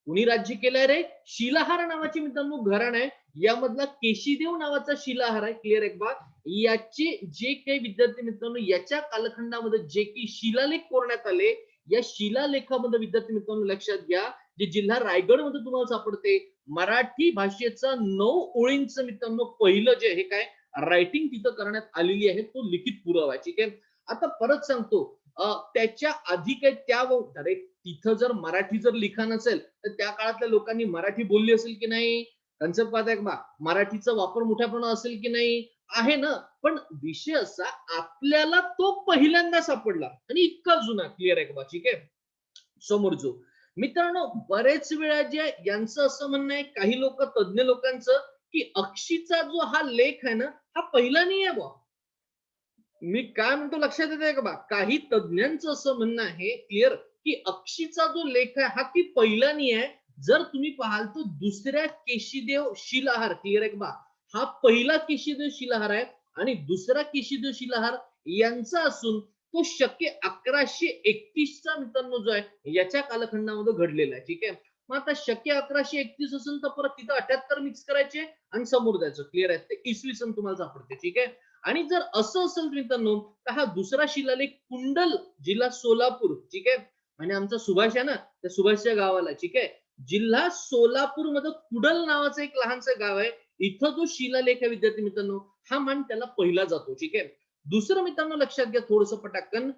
कुणी राज्य केलंय रे, शिलाहार नावाची मित्रांनो घराणं आहे, यामधला केशीदेव नावाचा शिलाहार आहे क्लिअर आहे बा. याचे जे काही विद्यार्थी मित्रांनो याच्या कालखंडामध्ये जे की शिलालेख कोरण्यात आले, या शिलालेखामध्ये विद्यार्थी मित्रांनो लक्षात घ्या, जे जिल्हा रायगड मध्ये तुम्हाला सापडते, मराठी भाषेचा 9 ओळींचं मित्रांनो पहिलं जे हे काय रायटिंग तिथं करण्यात आलेली आहे, तो लिखित पुरावा आहे, ठीक आहे. आता परत सांगतो, त्याच्या आधी काही त्या अरे तिथं जर मराठी जर लिखाण असेल तर त्या काळातल्या लोकांनी मराठी बोलली असेल की नाही, कन्सेप्ट पाहताय का, मराठीचा वापर मोठ्यापणा असेल की नाही, आहे ना. पण विषय असा, आपल्याला तो पहिल्यांदा सापडला आणि इतका जुना क्लिअर आहे का, ठीक आहे. समोर जो मित्रांनो बरेच वेळा जे यांचं असं म्हणणं आहे, काही लोक तज्ञ लोकांचं की अक्षीचा जो हा लेख आहे ना, हा पहिला नाही आहे बुवा. मी काय म्हणतो लक्षात येतंय का बा? काही तज्ञांचं असं म्हणणं आहे क्लिअर, की अक्षीचा जो लेख आहे हा की पहिला नाही आहे. जर तुम्ही पाहाल तर दुसऱ्या केशीदेव शिलाहार क्लिअर आहे का बा? हा पहिला केशीदेव शिलाहार आहे आणि दुसरा केशीदेव शिलाहार यांचा असून तो शके 1131 मित्रांनो जो आहे याच्या कालखंडामध्ये घडलेला आहे. ठीक आहे. मग आता शके 1131 असेल तर परत तिथं 78 मिक्स करायचे आणि समोर जायचं. क्लिअर आहे. ते इसवी सन तुम्हाला सापडते. ठीक आहे. आणि जर असं असेल मित्रांनो तर हा दुसरा शिलालेख कुंडल जिल्हा सोलापूर. ठीक आहे. म्हणजे आमचा सुभाष आहे ना, त्या सुभाषच्या गावाला. ठीक आहे. जिल्हा सोलापूर मध्ये कुडल नावाचं एक लहानसं गाव आहे. इथं जो शिलालेख आहे विद्यार्थी मित्रांनो, हा मान त्याला पहिला जातो. ठीक आहे. दुसरं मित्रांनो लक्षात घ्या थोडंसं पटाकन.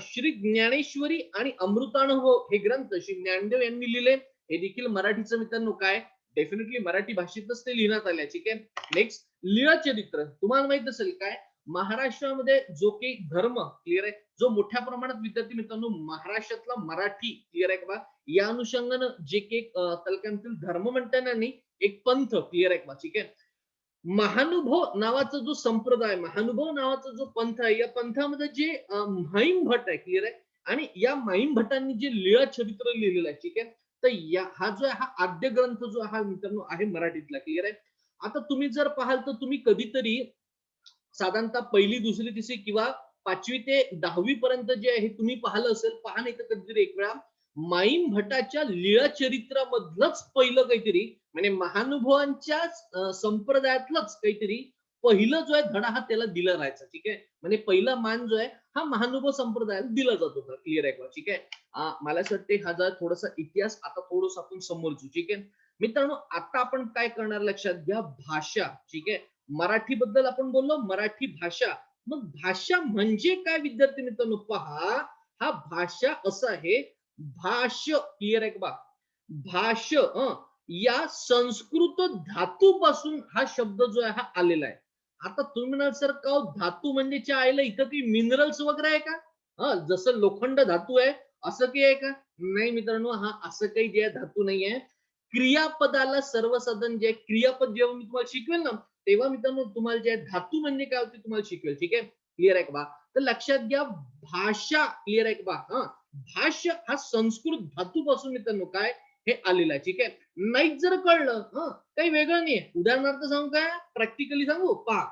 श्री ज्ञानेश्वरी आणि अमृतानुभव हे ग्रंथ श्री ज्ञानदेव यांनी लिहिले. हे देखील मराठीचं मित्रांनो काय डेफिनेटली मराठी भाषेतच ते लिहिण्यात आले. ठीक आहे. नेक्स्ट लीळाचरित्र. तुम्हाला माहित असेल काय महाराष्ट्रामध्ये जो काही धर्म क्लिअर आहे, जो मोठ्या प्रमाणात विद्यार्थी मित्रांनो महाराष्ट्रातला मराठी क्लिअर आहे का बा, या अनुषंगानं जे काही त्याला काय म्हणतील धर्म म्हणता नाही, एक पंथ क्लिअर आहे का बा. ठीक आहे. महानुभव नावाचा जो संप्रदाय, महानुभव नावाचा जो पंथ आहे, या पंथामध्ये जे म्हाईम भट आहे क्लिअर आहे, आणि या म्हाईम भटांनी जे लीळा चरित्र लिहिलेलं आहे. ठीक आहे. तर हा जो आहे हा आद्य ग्रंथ जो हा मित्रांनो आहे मराठीतला. क्लिअर आहे. आता तुम्ही जर पाहाल तर तुम्ही कधीतरी साधारणतः पहिली, दुसरी, तिसरी किंवा 5वी ते 10वी पर्यंत जे आहे तुम्ही पाहिलं असेल, पहा नाही तर कधीतरी एक वेळा माईम भटाच्या लीळा चरित्रामधलंच पहिलं काहीतरी म्हणजे महानुभवांच्या संप्रदायातलंच काहीतरी पहिलं जो आहे धडा हा त्याला दिला राहायचा. ठीक आहे. म्हणजे पहिला मान जो आहे हा महानुभव संप्रदायाला दिला जात होता. क्लिअर आहे का? ठीक आहे. मला असं वाटते हा जर थोडासा इतिहास आता थोडंसं आपण समोरचू. ठीक आहे. मित्रांनो आता आपण काय करणार लक्षात घ्या, भाषा. ठीक आहे. मराठी बद्दल आपण बोललो, मराठी भाषा. मग भाषा म्हणजे काय विद्यार्थी मित्रांनो पहा, हा भाषा असं आहे भाष्य. क्लिअर आहे का? भाष्य या संस्कृत धातूपासून हा शब्द जो आहे हा आलेला आहे. आता तुम्ही म्हणाल सर का हो, धातू म्हणजे च्या आईला इथं काही मिनरल्स वगैरे आहे का? जसं लोखंड धातू आहे असं काही आहे का? नाही मित्रांनो, हा असं काही जे धातू नाही आहे. क्रियापदाला सर्वसाधारण जे क्रियापद जेव्हा मी तुम्हाला शिकवेल ना, तेव्हा मित्रांनो तुम्हाला जे धातू म्हणजे काय होते तुम्हाला शिकवेल. ठीक आहे. क्लिअर आहे का? तर लक्षात घ्या भाषा. क्लिअर आहे का? भाष्य हा संस्कृत धातूपासून मित्रांनो काय हे आलेलं आहे. ठीक आहे. नाहीच जर कळलं काही वेगळं नाहीये. उदाहरणार्थ सांगू काय, प्रॅक्टिकली सांगू पहा.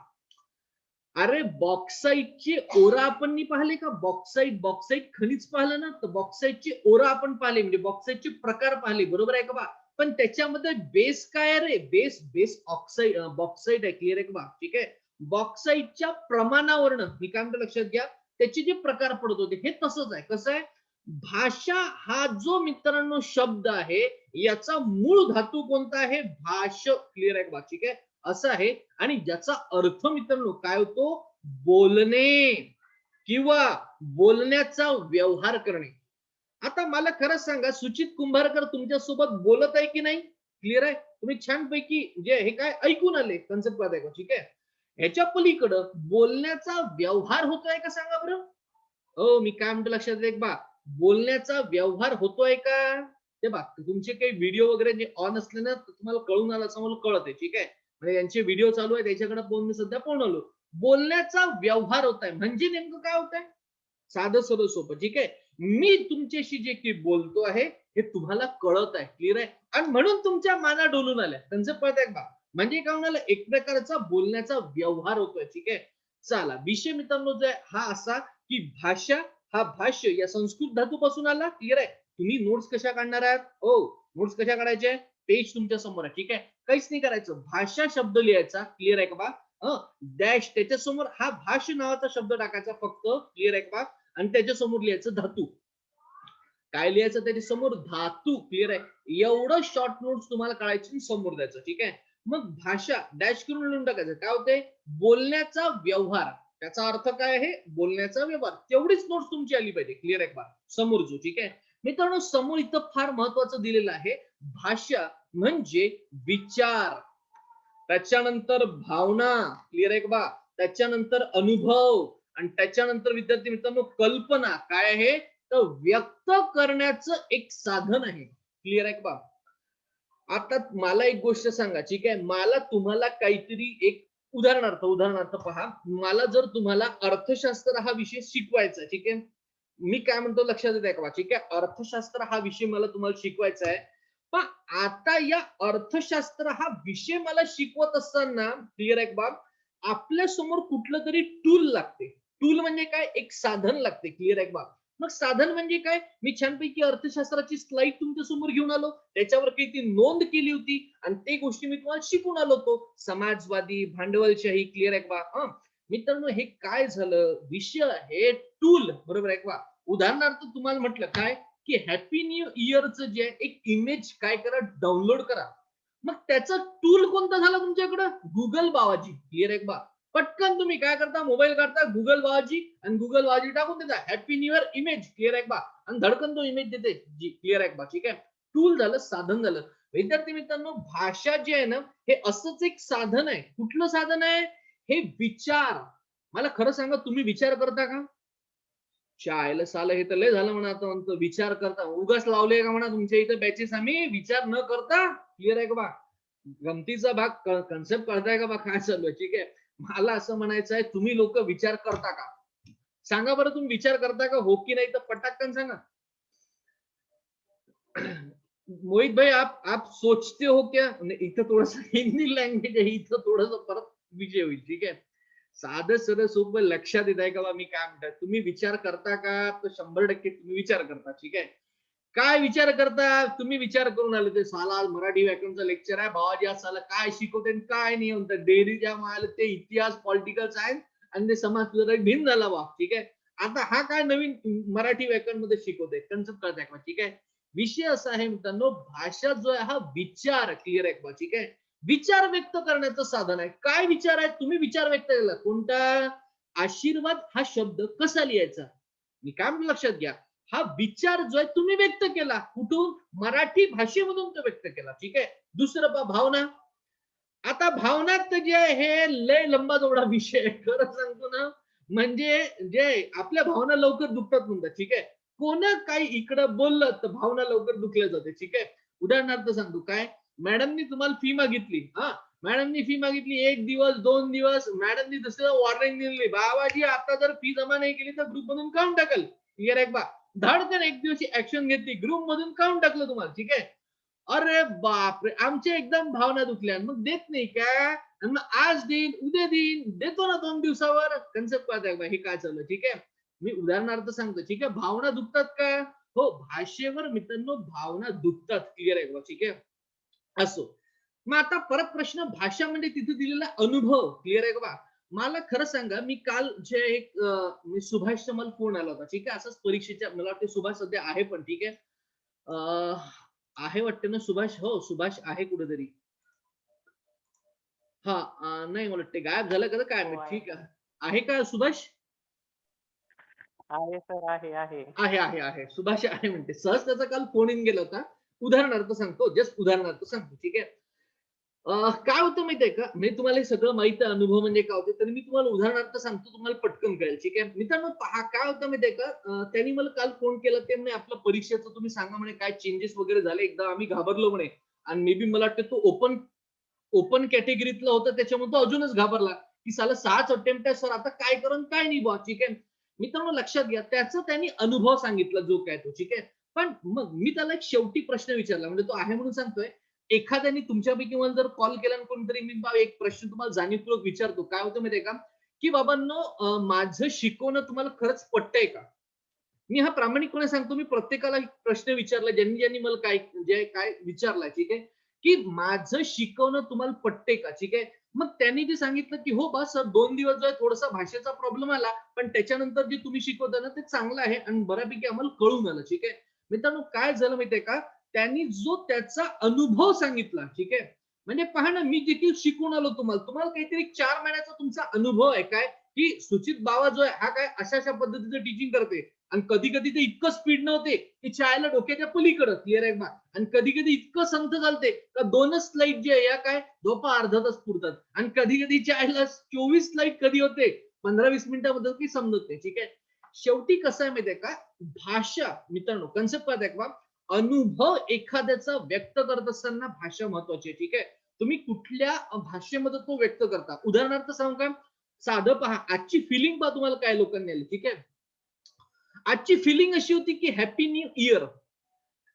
अरे बॉक्साईटचे ओरा आपण नाही पाहिले का? बॉक्साईट खनिज पाहिलं ना, तर बॉक्साईटचे ओरा आपण पाहिले म्हणजे बॉक्साईटचे प्रकार पाहिले. बरोबर आहे का बा? पण त्याच्यामध्ये बेस काय आहे रे? बेस ऑक्साईड बॉक्साईट आहे. क्लिअर आहे का बा? ठीक आहे. बॉक्साईटच्या प्रमाणावरनं मी काय म्हणतो लक्षात घ्या, त्याचे जे प्रकार पडत होते हे तसंच आहे. कसं आहे? भाषा हा जो मित्रांनो शब्द आहे याचा मूळ धातू कोणता आहे? भाष्य. क्लिअर आहे का बा? ठीक आहे. असं आहे आणि ज्याचा अर्थ मित्रांनो काय होतो? बोलणे किंवा बोलण्याचा व्यवहार करणे. आता मला खरंच सांगा, सुचित कुंभारकर तुमच्या सोबत बोलत आहे की नाही? क्लिअर आहे. तुम्ही छानपैकी जे हे काय ऐकून आले कन्सेप्ट आहे का? ठीक आहे. ह्याच्या पलीकडं बोलण्याचा व्यवहार होतोय का सांगा बरं? हो, मी काय म्हणतो लक्षात एक बा, बोलण्याचा व्यवहार होतोय का? ते बा तुमचे काही व्हिडिओ वगैरे जे ऑन असले ना तुम्हाला कळून आलं असं मला कळत आहे. ठीक आहे. म्हणजे यांचे व्हिडिओ चालू आहे त्याच्याकडे पाहून मी सध्या पाहून आलो. बोलण्याचा व्यवहार होत आहे म्हणजे नेमकं काय होत आहे? साधं सरळ सोपं. ठीक आहे. मी तुमच्याशी जे काही बोलतो आहे हे तुम्हाला कळत आहे. क्लिअर आहे. आणि म्हणून तुमच्या माना डोलून आल्या. त्यांचं कळत आहे का? म्हणजे काय म्हणाला एक प्रकारचा बोलण्याचा व्यवहार होतोय. ठीक आहे. चला विषय मित्रांनो जो आहे हा असा की भाषा हा भाष्य या संस्कृत धातूपासून आला. क्लिअर आहे. तुम्ही नोट्स कशा काढणार आहात? हो, नोट्स कशा काढायचे? पेज तुमच्या समोर आहे. ठीक आहे. काहीच नाही करायचं. भाषा शब्द लिहायचा. क्लिअर आहे का बा? डॅश त्याच्यासमोर हा भाष्य नावाचा शब्द टाकायचा फक्त. क्लिअर आहे का? आणि त्याच्यासमोर लिहायचं धातू. काय लिहायचं त्याच्या समोर? धातू. क्लिअर आहे. एवढं शॉर्ट नोट्स तुम्हाला काढायची समोर द्यायचं. ठीक आहे. मग भाषा डॅश करून लिहून टाकायचं. काय होते? बोलण्याचा व्यवहार. त्याचा अर्थ काय आहे? बोलण्याचा व्यवहार. तेवढीच नोट्स तुमची आली पाहिजे. क्लिअर आहे का? समोर जो. ठीक आहे. मित्रांनो समोर इथं फार महत्वाचं दिलेलं आहे. भाषा म्हणजे विचार, त्याच्यानंतर भावना. क्लिअर आहे का? त्याच्यानंतर अनुभव आणि त्याच्यानंतर विद्यार्थी मित्रांनो कल्पना. काय आहे? तर व्यक्त करण्याचं एक साधन आहे. क्लिअर आहे का? आता मला एक गोष्ट सांगा, ठीक आहे. मला तुम्हाला काहीतरी एक उदाहरणार्थ पहा. मला जर तुम्हाला अर्थशास्त्र हा विषय शिकवायचा आहे, ठीक आहे. मी काय म्हणतो लक्षात येतंय का? ठीक आहे. अर्थशास्त्र हा विषय मला तुम्हाला शिकवायचा आहे. पण आता या अर्थशास्त्र हा विषय मला शिकवत असताना क्लिअर आहे का बाब? आपल्या समोर कुठलं तरी टूल लागते. टूल म्हणजे काय? एक साधन लागते. क्लिअर आहे का बाब? मग साधन म्हणजे काय? मी छानपैकी अर्थशास्त्राची स्लाईड तुमच्या समोर घेऊन आलो. त्याच्यावर काही ती नोंद केली होती आणि ते गोष्टी मी तुम्हाला शिकून आलो होतो. समाजवादी, भांडवलशाही क्लिअर आहे का? हं. मित्रांनो हे काय झालं? विषय आहे टूल बरोबर आहे का? उदाहरणार्थ तुम्हाला म्हटलं काय की हॅपी न्यू इयरचं जे एक इमेज काय करा डाउनलोड करा. मग त्याचा टूल कोणता झाला तुमच्याकडं? गुगल बाबाजी क्लिअर आहे का? पटकन तुम्ही काय करता मोबाईल काढता गुगल बाबाजी आणि गुगल बाबाजी टाकून देता happy new year image clear आहे का आणि धडकन तो इमेज देते जी क्लिअर आहे का ठीक आहे. टूल झालं साधन झालं. विद्यार्थी मित्रांनो भाषा जी आहे ना हे असंच एक साधन आहे. कुठलं साधन आहे? हे विचार. मला खरं सांगा तुम्ही विचार करता का? शाळेला साला हे तर लय झालं म्हणा आता म्हणतो विचार करता उगाच लावले का म्हणा तुमच्या इथं बॅचेस आम्ही विचार न करता क्लिअर आहे का बा गमतीचा भाग कन्सेप्ट कळताय का बा काय चालू आहे ठीक आहे. मला असं म्हणायचं आहे तुम्ही लोक विचार करता का? सांगा बरं तुम्ही विचार करता का हो की नाही तर पटाकन सांगा. मोहित भाई आप सोचते हो क्या? इथं थोडस हिंदी लँग्वेज आहे इथं थोडस परत विषय होईल ठीक आहे. साधं सरळ सोपं लक्षात येत आहे का बा मी काय म्हणतात तुम्ही विचार करता का तर 100% तुम्ही विचार करता ठीक आहे. काय विचार करता तुम्ही विचार करून आले ते साला मराठी व्याकरणचं लेक्चर आहे भावाजी आज साला काय शिकवते काय नाही म्हणतात डेअरी ज्या माल ते इतिहास पॉलिटिकल सायन्स आणि ते समाज सुधारक भिन्न झाला बा ठीक आहे. आता हा काय नवीन मराठी व्याकरण मध्ये शिकवते कन्सेप्ट कळताय का ठीक आहे. विषय असा आहे मित्रांनो भाषा जो आहे हा विचार क्लिअर आहे का ठीक आहे. विचार व्यक्त करण्याचं साधन आहे. काय विचार आहे तुम्ही विचार व्यक्त केला कोणता? आशीर्वाद हा शब्द कसा लिहायचा? मी काय म्हणतो लक्षात घ्या. हा विचार जो आहे तुम्ही व्यक्त केला कुठून? मराठी भाषेमधून तो व्यक्त केला ठीक आहे. दुसरं भावना. आता भावनात जे आहे हे लय लंबा चौडा विषय आहे खरं सांगतो ना. म्हणजे जे आपल्या भावना लवकर दुखतात म्हणतात ठीक आहे. कोण काही इकडं बोललं तर भावना लवकर दुखल्या जाते ठीक आहे. उदाहरणार्थ सांगतो काय मॅडमनी तुम्हाला फी मागितली हा मॅडमनी फी मागितली 1 दिवस 2 दिवस मॅडमनी दुसरं वॉर्निंग दिली बाबाजी आता जर फी जमा नाही केली तर ग्रुप मधून काढून टाकल क्लिअर आहे बा. धडकन एक दिवशी ऍक्शन घेतली ग्रुप मधून काढून टाकलं तुम्हाला ठीक आहे. अरे बापरे आमच्या एकदम भावना दुखल्या मग देत नाही का? मग आज देईन उद्या देईन देतो ना 2 दिवसावर कन्सेप्ट काय हे काय चाललं ठीक आहे. मी उदाहरणार्थ सांगतो ठीक आहे. भावना दुखतात का? हो भाषेवर मित्रांनो भावना दुखतात क्लिअर आहे ठीक आहे. असो. मग आता परत प्रश्न भाषा म्हणजे तिथे दिलेला अनुभव क्लिअर आहे का? मला खरं सांगा मी काल जे एक मी सुभाषचा मला फोन आला होता ठीक आहे असंच परीक्षेच्या मला वाटतं सुभाष सध्या आहे पण ठीक आहे. आहे वाटतं ना सुभाष हो सुभाष आहे कुठेतरी. हा नाही मला वाटते गायब झालं का काय हो माहित आहे. ठीक आहे. आहे का सुभाष? आहे सर आहे, आहे. आहे सुभाष आहे म्हणते सहज त्याचा काल फोन इन गेला होता. उदाहरणार्थ सांगतो जस्ट उदाहरणार्थ सांगतो ठीक आहे. काय होतं माहितीये का मी तुम्हाला हे सगळं माहित आहे अनुभव म्हणजे काय होते तरी मी तुम्हाला उदाहरणार्थ सांगतो तुम्हाला पटकन कळेल ठीक आहे. मित्रांनो पहा काय होतं माहितीये का त्यांनी मला काल फोन केला ते म्हणे आपलं परीक्षेचं तुम्ही सांगा म्हणे काय चेंजेस वगैरे झाले एकदा आम्ही घाबरलो म्हणे आणि मे बी मला वाटतं तो ओपन ओपन कॅटेगरीतला होता त्याच्यामुळे तो अजूनच घाबरला की साला 6च अटेम्प्ट आहे सर आता काय करून काय नाही बुवा ठीक आहे. मित्रांनो लक्षात घ्या त्याचा त्यांनी अनुभव सांगितला जो काय तो ठीक आहे. पण मग मी त्याला एक शेवटी प्रश्न विचारला म्हणजे तो आहे म्हणून सांगतोय. एखाद्याने तुमच्यापैकी मला जर कॉल केला आणि कोणतरी मी एक प्रश्न तुम्हाला जाणीवपूर्वक विचारतो काय होतं माहितीये का की बाबांनो माझं शिकवणं तुम्हाला खरंच पटतंय का? मी हा प्रामाणिकपणे सांगतो मी प्रत्येकाला प्रश्न विचारला ज्यांनी ज्यांनी मला काय जे काय विचारलाय ठीक आहे की माझं शिकवणं तुम्हाला पटते का ठीक आहे. मग त्यांनी जे सांगितलं की हो बा सर 2 दिवस जो आहे थोडासा भाषेचा प्रॉब्लेम आला पण त्याच्यानंतर जे तुम्ही शिकवता ना ते चांगलं आहे आणि बऱ्यापैकी आम्हाला कळून आलं ठीक आहे. मित्रांनो काय झालं माहितीये का त्यांनी जो त्याचा अनुभव सांगितला ठीक आहे. म्हणजे पहा ना मी देखील शिकून आलो तुम्हाला तुम्हाला काहीतरी 4 महिन्याचा तुमचा अनुभव आहे काय की सुचित बाबा जो आहे हा काय अशा अशा पद्धतीचं टीचिंग करते आणि कधी कधी ते इतकं स्पीड नव्हते की चायला डोक्याच्या पलीकडं क्लिअर आहे बा आणि कधी कधी इतकं संथ चालते का 2च स्लाईड जे आहे या काय झोपा अर्धा तास पुरतात आणि कधी कधी चायला 24 स्लाईड कधी होते 15-20 मिनिटामध्ये की समजत नाही ठीक आहे. शेवटी कसं आहे माहितीये का भाषा मित्रांनो कन्सेप्ट काय बा अनुभव एखाद्याचा व्यक्त करत असताना भाषा महत्वाची आहे. ठीक आहे. तुम्ही कुठल्या भाषेमध्ये तो व्यक्त करता. उदाहरणार्थ सांगू का? साधं पहा, आजची फिलिंग पहा तुम्हाला काय लोकांनी आली. ठीक आहे. आजची फिलिंग अशी होती की हॅपी न्यू इयर.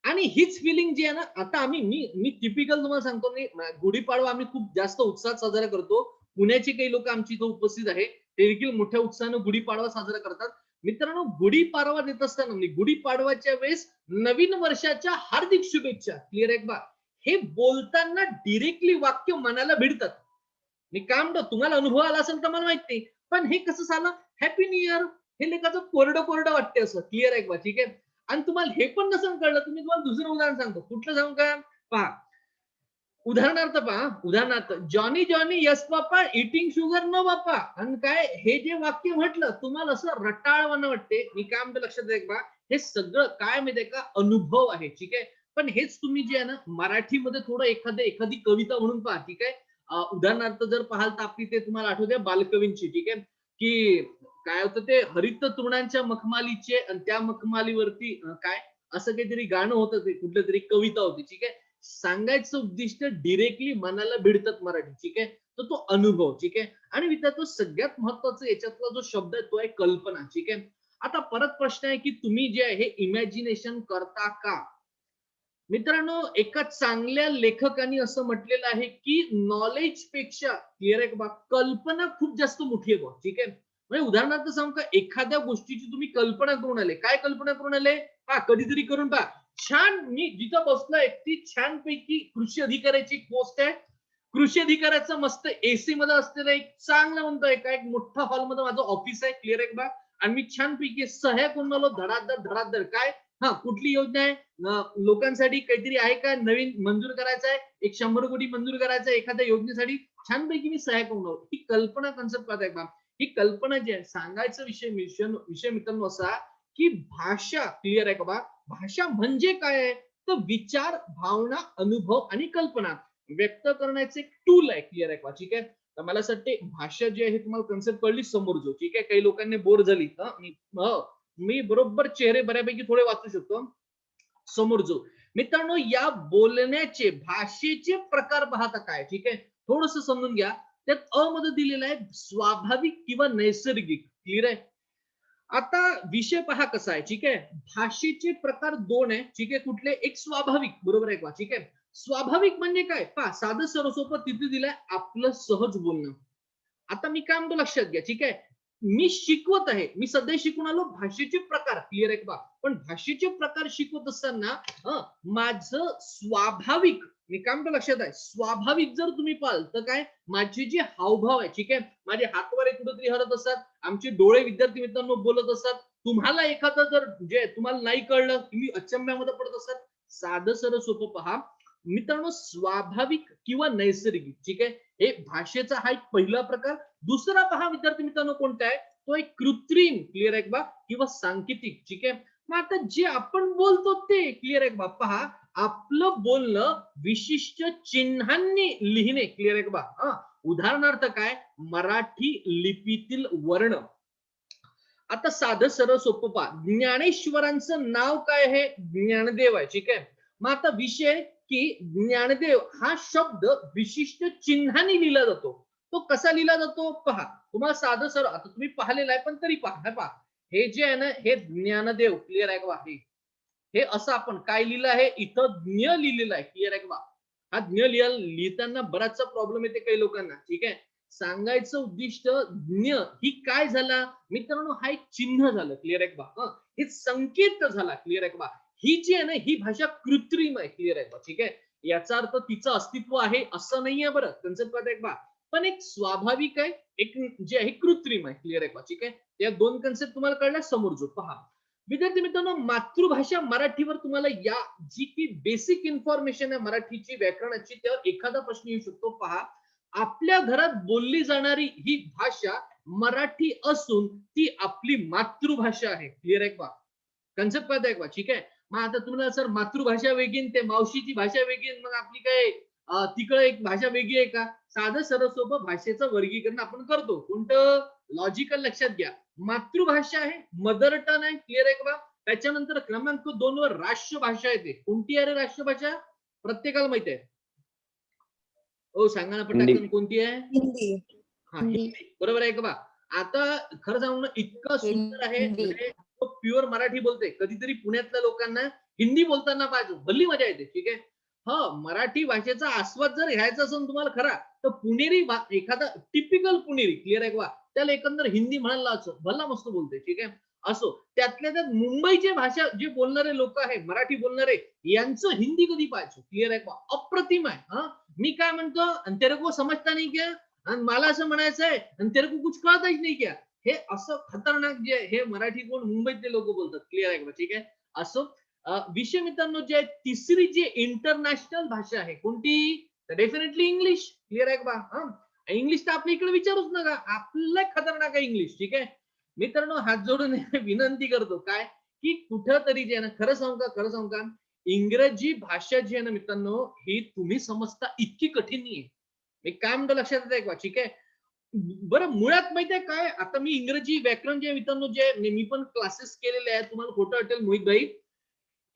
आणि हीच फिलिंग जी आहे ना, आता आम्ही मी मी टिपिकल तुम्हाला सांगतो, मी गुढीपाडवा आम्ही खूप जास्त उत्साहात साजरा करतो. पुण्याचे काही लोक आमच्या इथे उपस्थित आहे. ते देखील मोठ्या उत्साहानं गुढीपाडवा साजरा करतात. मित्रांनो, गुढीपाडवा देत असताना म्हणजे गुढीपाडवाच्या वेळेस नवीन वर्षाच्या हार्दिक शुभेच्छा. क्लिअर आहे का? हे बोलताना डायरेक्टली वाक्य मनाला भिडतात. मी काय म्हणतो, तुम्हाला अनुभव आला असेल तर मला माहित नाही. पण हे कसं झालं, हॅपी न्यू इयर हे लेखाचं कोरडं कोरडं वाटते असं. क्लिअर आहे का? ठीक आहे. आणि तुम्हाला हे पण नसेल कळलं, तुम्ही तुम्हाला दुसरं उदाहरण सांगतो. कुठलं सांगू का? पहा, उदाहरणार्थ पहा, उदाहरणार्थ जॉनी जॉनी यस बाप्पा इटिंग शुगर नो बाप्पा. आणि काय हे जे वाक्य म्हटलं तुम्हाला असं रटाळवाणं वाटते. मी काय म्हणतो लक्षात द्या बा, हे सगळं काय माहितीये का, अनुभव आहे. ठीक आहे. पण हेच तुम्ही जे आहे ना मराठीमध्ये थोडं एखादी कविता म्हणून पहा. ठीक आहे. उदाहरणार्थ जर पाहाल तर आपली ते तुम्हाला आठवते बालकवींची. ठीक आहे. की काय होतं ते, हरित तृणांच्या मखमालीचे आणि त्या मखमालीवरती काय असं काहीतरी गाणं होतं, ते कुठलं तरी कविता होती. ठीक आहे. सांगायचं उद्दिष्ट डिरेक्टली मनाला भिडतात मराठी. ठीक आहे. तर तो अनुभव. ठीक आहे. आणि विद्यार्थी सगळ्यात महत्वाचा याच्यातला जो शब्द आहे तो आहे कल्पना. ठीक आहे. आता परत प्रश्न आहे की तुम्ही जे आहे हे इमॅजिनेशन करता का? मित्रांनो, एका चांगल्या लेखकाने असं म्हटलेलं आहे की नॉलेज पेक्षा क्लिअर आहे का, कल्पना खूप जास्त मोठी आहे. ठीक आहे. म्हणजे उदाहरणार्थ सांगू का, एखाद्या गोष्टीची तुम्ही कल्पना करून आले. काय कल्पना करून आले? पहा, कधीतरी करून पहा. छान, मी जिथं बसलोय ती छानपैकी कृषी अधिकाऱ्याची पोस्ट आहे. कृषी अधिकाऱ्याचं मस्त एसी मध्ये असलेलं एक चांगलं म्हणतोय का, एक मोठा हॉलमध्ये माझं ऑफिस आहे. क्लिअर आहे का? आणि मी छानपैकी सह्या करून आलो धडाधड धडाधड. काय, हा कुठली योजना आहे, लोकांसाठी काहीतरी आहे का नवीन मंजूर करायचं आहे, एक 100 कोटी मंजूर करायचं आहे एखाद्या योजनेसाठी, छानपैकी मी सहाय्य करून आलो. ही कल्पना कन्सेप्ट आहे का? ही कल्पना जी आहे, सांगायचा विषय विषय मित्रांनो असा की भाषा. क्लिअर आहे का बा? भाषा म्हणजे काय आहे? तर विचार, भावना, अनुभव आणि कल्पना व्यक्त करण्याचे एक टूल आहे. क्लिअर आहे का? ठीक आहे. तर मला असं वाटते भाषा जी आहे तुम्हाला कन्सेप्ट कळली समोर जो. ठीक आहे. काही लोकांनी बोर झाली. मी बरोबर चेहरे बऱ्यापैकी थोडे वाचू शकतो समोर जो. मित्रांनो, या बोलण्याचे भाषेचे प्रकार पाहता काय. ठीक आहे. थोडस समजून घ्या. त्यात अ मध्ये दिलेलं आहे स्वाभाविक किंवा नैसर्गिक. क्लिअर आहे. आता विषय पहा कसा आहे. ठीक आहे. भाषेचे प्रकार दोन आहे. ठीक आहे. कुठले? एक स्वाभाविक. बरोबर आहे का? ठीक आहे. स्वाभाविक म्हणजे काय पहा, साधं सोपं तिथे दिलंय आपलं सहज बोलणं. आता मी काय म्हणतो लक्षात घ्या. ठीक आहे. मी शिकवत आहे, मी सध्या शिकून आलो भाषेचे प्रकार. क्लिअर आहे का? पण भाषेचे प्रकार शिकवत असताना माझं स्वाभाविक, मी काय म्हणतो लक्षात आहे, स्वाभाविक जर तुम्ही पाहाल तर काय, माझे जे हावभाव आहे. ठीक आहे. माझे हातवारे कुठेतरी हरत असतात, आमचे डोळे विद्यार्थी मित्रांनो बोलत असतात. तुम्हाला एखादं जर जे तुम्हाला नाही कळलं, तुम्ही अचंब्यामध्ये पडत असतात. साधं सरळ सोपं पहा मित्रांनो, स्वाभाविक किंवा नैसर्गिक. ठीक आहे. हे भाषेचा हा एक पहिला प्रकार. दुसरा पहा विद्यार्थी मित्रांनो कोणता आहे, तो एक कृत्रिम. क्लिअर आहे का? किंवा सांकेतिक. ठीक आहे. मग आता जे आपण बोलतो ते क्लिअर आहे का? पहा, आपलं बोलणं विशिष्ट चिन्हांनी लिहिणे. क्लिअर आहे का? उदाहरणार्थ काय, मराठी लिपीतील वर्ण. आता साधं सरळ सोपं पहा, ज्ञानेश्वरांचं नाव काय आहे? ज्ञानदेव आहे. ठीक आहे. मग आता विषय की ज्ञानदेव हा शब्द विशिष्ट चिन्हाने लिहिला जातो. तो कसा लिहिला जातो पहा. तुम्हाला साधं सरळ आता तुम्ही पाहिलेलं आहे पण तरी पहा. पहा, हे जे आहे ना, हे ज्ञानदेव. क्लिअर आहे का? हे असं आपण काय लिहिलं आहे, इथं ज्ञ लिहिलेलं आहे. क्लिअर आहे का? हा ज्ञ लिहिताना बराचसा प्रॉब्लेम येते काही लोकांना. ठीक आहे. सांगायचं उद्दिष्ट ज्ञ ही काय झाला मित्रांनो, हा एक चिन्ह झालं. क्लिअर आहे का? हे संकेत झाला. क्लिअर आहे का? ही जी आहे ना, ही भाषा कृत्रिम आहे. क्लिअर आहे का? ठीक आहे. याचा अर्थ तिचं अस्तित्व आहे असं नाहीये बरं. कन्सेप्ट आहे का? पण एक स्वाभाविक आहे, एक जे आहे कृत्रिम आहे. क्लिअर आहे का? ठीक आहे. या दोन कन्सेप्ट तुम्हाला कळल्या समोर जो. पहा विद्यार्थी मित्रांनो, मातृभाषा मराठीवर तुम्हाला या जी की बेसिक इन्फॉर्मेशन आहे मराठीची व्याकरणाची, त्यावर एखादा प्रश्न येऊ शकतो. पहा, आपल्या घरात बोलली जाणारी ही भाषा मराठी असून ती आपली मातृभाषा आहे. क्लिअर आहे का? कन्सेप्ट कळत आहे का? ठीक आहे. मग आता तुम्हाला सर मातृभाषा वेगळी ते मावशीची भाषा वेगळी, मग आपली काय तिकडे एक भाषा वेगळी आहे का? साधं सरळ सोपं भाषेचं वर्गीकरण आपण करतो. कोणतं? लॉजिकल लक्षात घ्या. मातृभाषा आहे, मदर टंग आहे. क्लिअर आहे का? त्याच्यानंतर क्रमांक 2 वर राष्ट्रभाषा येते. कोणती आहे रे राष्ट्रभाषा? प्रत्येकाला माहिती आहे. हो सांगा ना हिंदी. पटाकन कोणती आहे? हिंदी. हा हिंदी. बरोबर आहे का बा? आता खरं सांगू ना इतकं सुंदर आहे हिंदी. म्हणजे प्युअर मराठी बोलते. कधीतरी पुण्यातल्या लोकांना हिंदी बोलताना पाहिजे, भली मजा येते. ठीक आहे. मराठी भाषेचा आस्वाद जर घ्यायचा असेल तुम्हाला खरा, तर पुणेरी एखादा टिपिकल पुणेरी क्लिअर आहे का? त्याला एकंदर हिंदी म्हणायला असं भला मस्त बोलते. ठीक आहे. असो त्यातल्या त्यात मुंबईची भाषा जे बोलणारे लोक आहे, मराठी बोलणारे, यांचं हिंदी कधी पाहायचं क्लिअर आहे का? अप्रतिम आहे. मी काय म्हणतो, आणि तेरे को समजता नाही क्या? आणि मला असं म्हणायचं आहे, आणि तेरे को कुछ कळतच नाही क्या? हे असं खतरनाक जे आहे हे मराठी कोण मुंबईतले लोक बोलतात. क्लिअर आहे का? ठीक आहे. असो विषय मित्रांनो जे तिसरी जी इंटरनॅशनल भाषा आहे कोणती? Definitely English. क्लिअर आहे का? इंग्लिश तर आपल्या इकडे विचारूच नका, आपलं खतरनाक आहे इंग्लिश. ठीक आहे मित्रांनो, हात जोडून विनंती करतो काय की कुठंतरी जे आहे ना, खरं सांगू का इंग्रजी भाषा जी आहे ना मित्रांनो, ही तुम्ही समजता इतकी कठीण नाहीये. मी काय म्हणतो लक्षात येत का? ठीक आहे. बरं मुळात माहितीये काय, आता मी इंग्रजी व्याकरण जे मित्रांनो जे मी पण क्लासेस केलेले आहेत, तुम्हाला खोटं वाटेल मोहित भाई,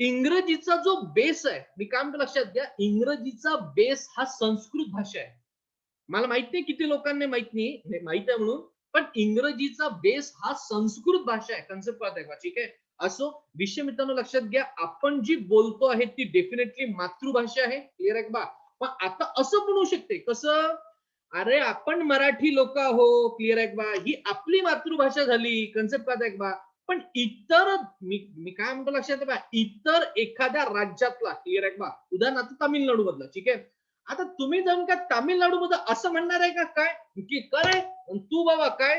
इंग्रजीचा जो बेस आहे, मी काय म्हणतो लक्षात घ्या, इंग्रजीचा बेस हा संस्कृत भाषा आहे. मला माहित नाही किती लोकांना माहित नाही, माहित आहे म्हणून, पण इंग्रजीचा बेस हा संस्कृत भाषा आहे. कन्सेप्ट कळत आहे का? ठीक आहे. असो विषय मित्रांनो लक्षात घ्या, आपण जी बोलतो आहे ती डेफिनेटली मातृभाषा आहे. क्लिअर आहे का? पण आता असं पण होऊ शकते कसं, अरे आपण मराठी लोक आहो, क्लिअर आहे का? ही आपली मातृभाषा झाली. कन्सेप्ट कळत आहे का? पण इतर मी काय म्हणतो लक्षात आहे, इतर एखाद्या राज्यातला, क्लिअर आहे का? उदाहरणार्थ तामिळनाडू मधला. ठीक आहे. आता तुम्ही जाऊन का तामिळनाडू मध्ये असं म्हणणार आहे का काय की काय तू बाबा काय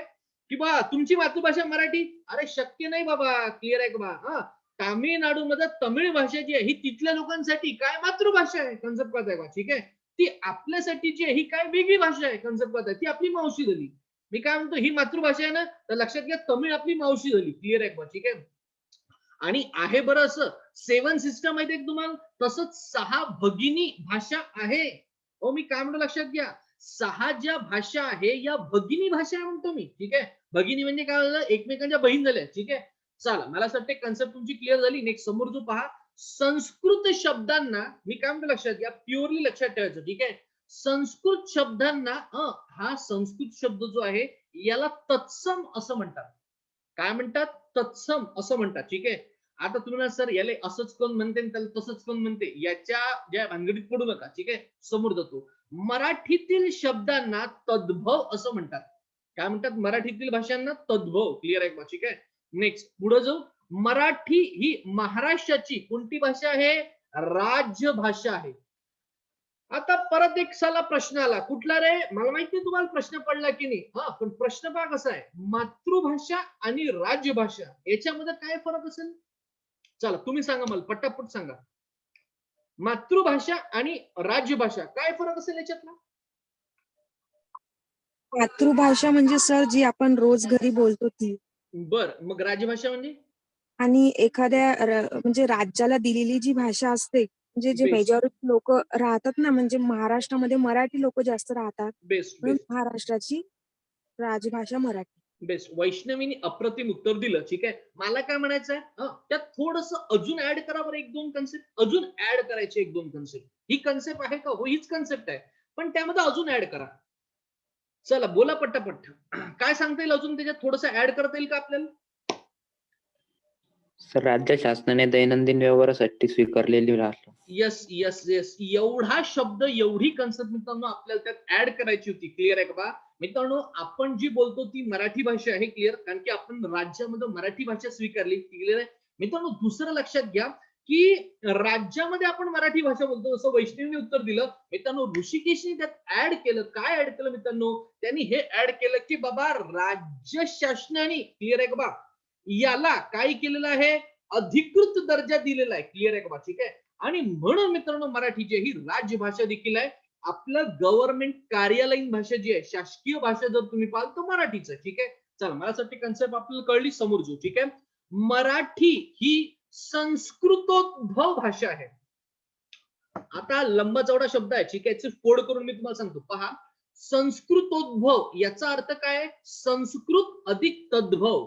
की बा तुमची मातृभाषा मराठी? अरे शक्य नाही बाबा. क्लिअर आहे का बा? तामिळनाडू मध्ये तमिळ भाषा जी आहे ही तिथल्या लोकांसाठी काय मातृभाषा आहे. कन्सेप्ट कळत आहे का? ठीक आहे. ती आपल्यासाठी जी आहे ही काय वेगळी भाषा आहे. कन्सेप्ट कळत आहे? ती आपली मावशी झाली. मी काय म्हणतो, ही मातृभाषा आहे ना, तर लक्षात घ्या तमिळ आपली मावशी झाली. क्लिअर आहे का? ठीक आहे. आणि आहे बरं असं 7 सिस्टम माहिती आहे तुम्हाला, तसंच 6 भगिनी भाषा आहे. मी काय म्हणतो लक्षात घ्या, 6 ज्या भाषा आहे या भगिनी भाषा म्हणतो मी. ठीक आहे. भगिनी म्हणजे काय झालं, एकमेकांच्या बहीण झाल्या. ठीक आहे. चला मला असं वाटतं कन्सेप्ट तुमची क्लिअर झाली. नेक्स्ट समोर जो पहा, संस्कृत शब्दांना मी काय म्हणतो लक्षात घ्या, प्युअरली लक्षात ठेवायचं. ठीक आहे. संस्कृत शब्दांना हा संस्कृत शब्द जो आहे याला तत्सम असं म्हणतात. काय म्हणतात? तत्सम असं म्हणतात. ठीक आहे. आता तुम्ही ना सर याला असंच कोण म्हणते त्याला तसंच कोण म्हणते, याच्या ज्या भानगडीत पडू नका. ठीक आहे. समोर जातो. मराठीतील शब्दांना तद्भव असं म्हणतात. काय म्हणतात? मराठीतील भाषांना तद्भव. क्लिअर आहे का? ठीक आहे. नेक्स्ट पुढे जाऊ. मराठी ही महाराष्ट्राची कोणती भाषा आहे? राजभाषा आहे. आता परत एक साला प्रश्न आला, कुठला रे? मला माहित नाही तुम्हाला प्रश्न पडला की नाही. पण प्रश्न पहा कसा आहे, मातृभाषा आणि राजभाषा याच्यामध्ये काय फरक असेल? चला तुम्ही सांगा मला, पटापट सांगा. मातृभाषा आणि राजभाषा काय फरक असेल याच्यातला? मातृभाषा म्हणजे सर जी आपण रोज घरी बोलतो ती. बर, मग राजभाषा म्हणजे? आणि एखाद्या म्हणजे राज्याला दिलेली जी भाषा असते, म्हणजे जे बेस्ट मेजॉरिटी लोक राहतात ना, म्हणजे महाराष्ट्रामध्ये मराठी लोक जास्त राहतात, बेस्ट म्हणून बेस्ट महाराष्ट्राची राजभाषा मराठी. बेस्ट. वैष्णवीने अप्रतिम उत्तर दिलं. ठीक आहे. मला काय म्हणायचं आहे, त्यात थोडस अजून ऍड करा बरं, 1-2 कन्सेप्ट अजून ऍड करायचे. 1-2 कन्सेप्ट. ही कन्सेप्ट आहे का? हो हीच कन्सेप्ट आहे, पण त्यामध्ये अजून ऍड करा. चला बोला पटापट. काय सांगता येईल अजून त्याच्यात थोडस ऍड करता येईल का आपल्याला? सर राज्य शासनाने दैनंदिन व्यवहारासाठी स्वीकारलेली भाषा. Yes yes yes. एवढा शब्द, एवढी कन्सेप्ट मित्रांनो आपल्याला त्यात ऍड करायची होती. क्लिअर आहे का बा? मित्रांनो आपण जी बोलतो ती मराठी भाषा आहे. क्लिअर, कारण की आपण राज्यामध्ये मराठी भाषा स्वीकारली. क्लिअर आहे मित्रांनो. दुसरं लक्षात घ्या की राज्यामध्ये आपण मराठी भाषा बोलतो, जसं वैष्णवीने उत्तर दिलं. मित्रांनो ऋषिकेशने त्यात ऍड केलं. काय ऍड केलं मित्रांनो? त्यांनी हे ऍड केलं की बाबा राज्य शासनाने, क्लिअर आहे का बा, याला काय केलेलं आहे? अधिकृत दर्जा दिलेला आहे. क्लिअर आहे का बा? ठीक आहे. आणि म्हणून मित्रांनो मराठी जी ही राजभाषा देखील आहे. आपलं गव्हर्नमेंट कार्यालयीन भाषा जी आहे, शासकीय भाषा जर तुम्ही पाहाल तर मराठीच आहे. ठीक आहे. चला मला असं कन्सेप्ट आपल्याला कळली. समोर जाऊ. ठीक आहे. मराठी ही संस्कृतोद्भव भाषा आहे. आता लंबा चौडा शब्द आहे. ठीक आहे. कोड करून मी तुम्हाला सांगतो. पहा, संस्कृतोद्भव याचा अर्थ काय? संस्कृत अधिक तद्भव.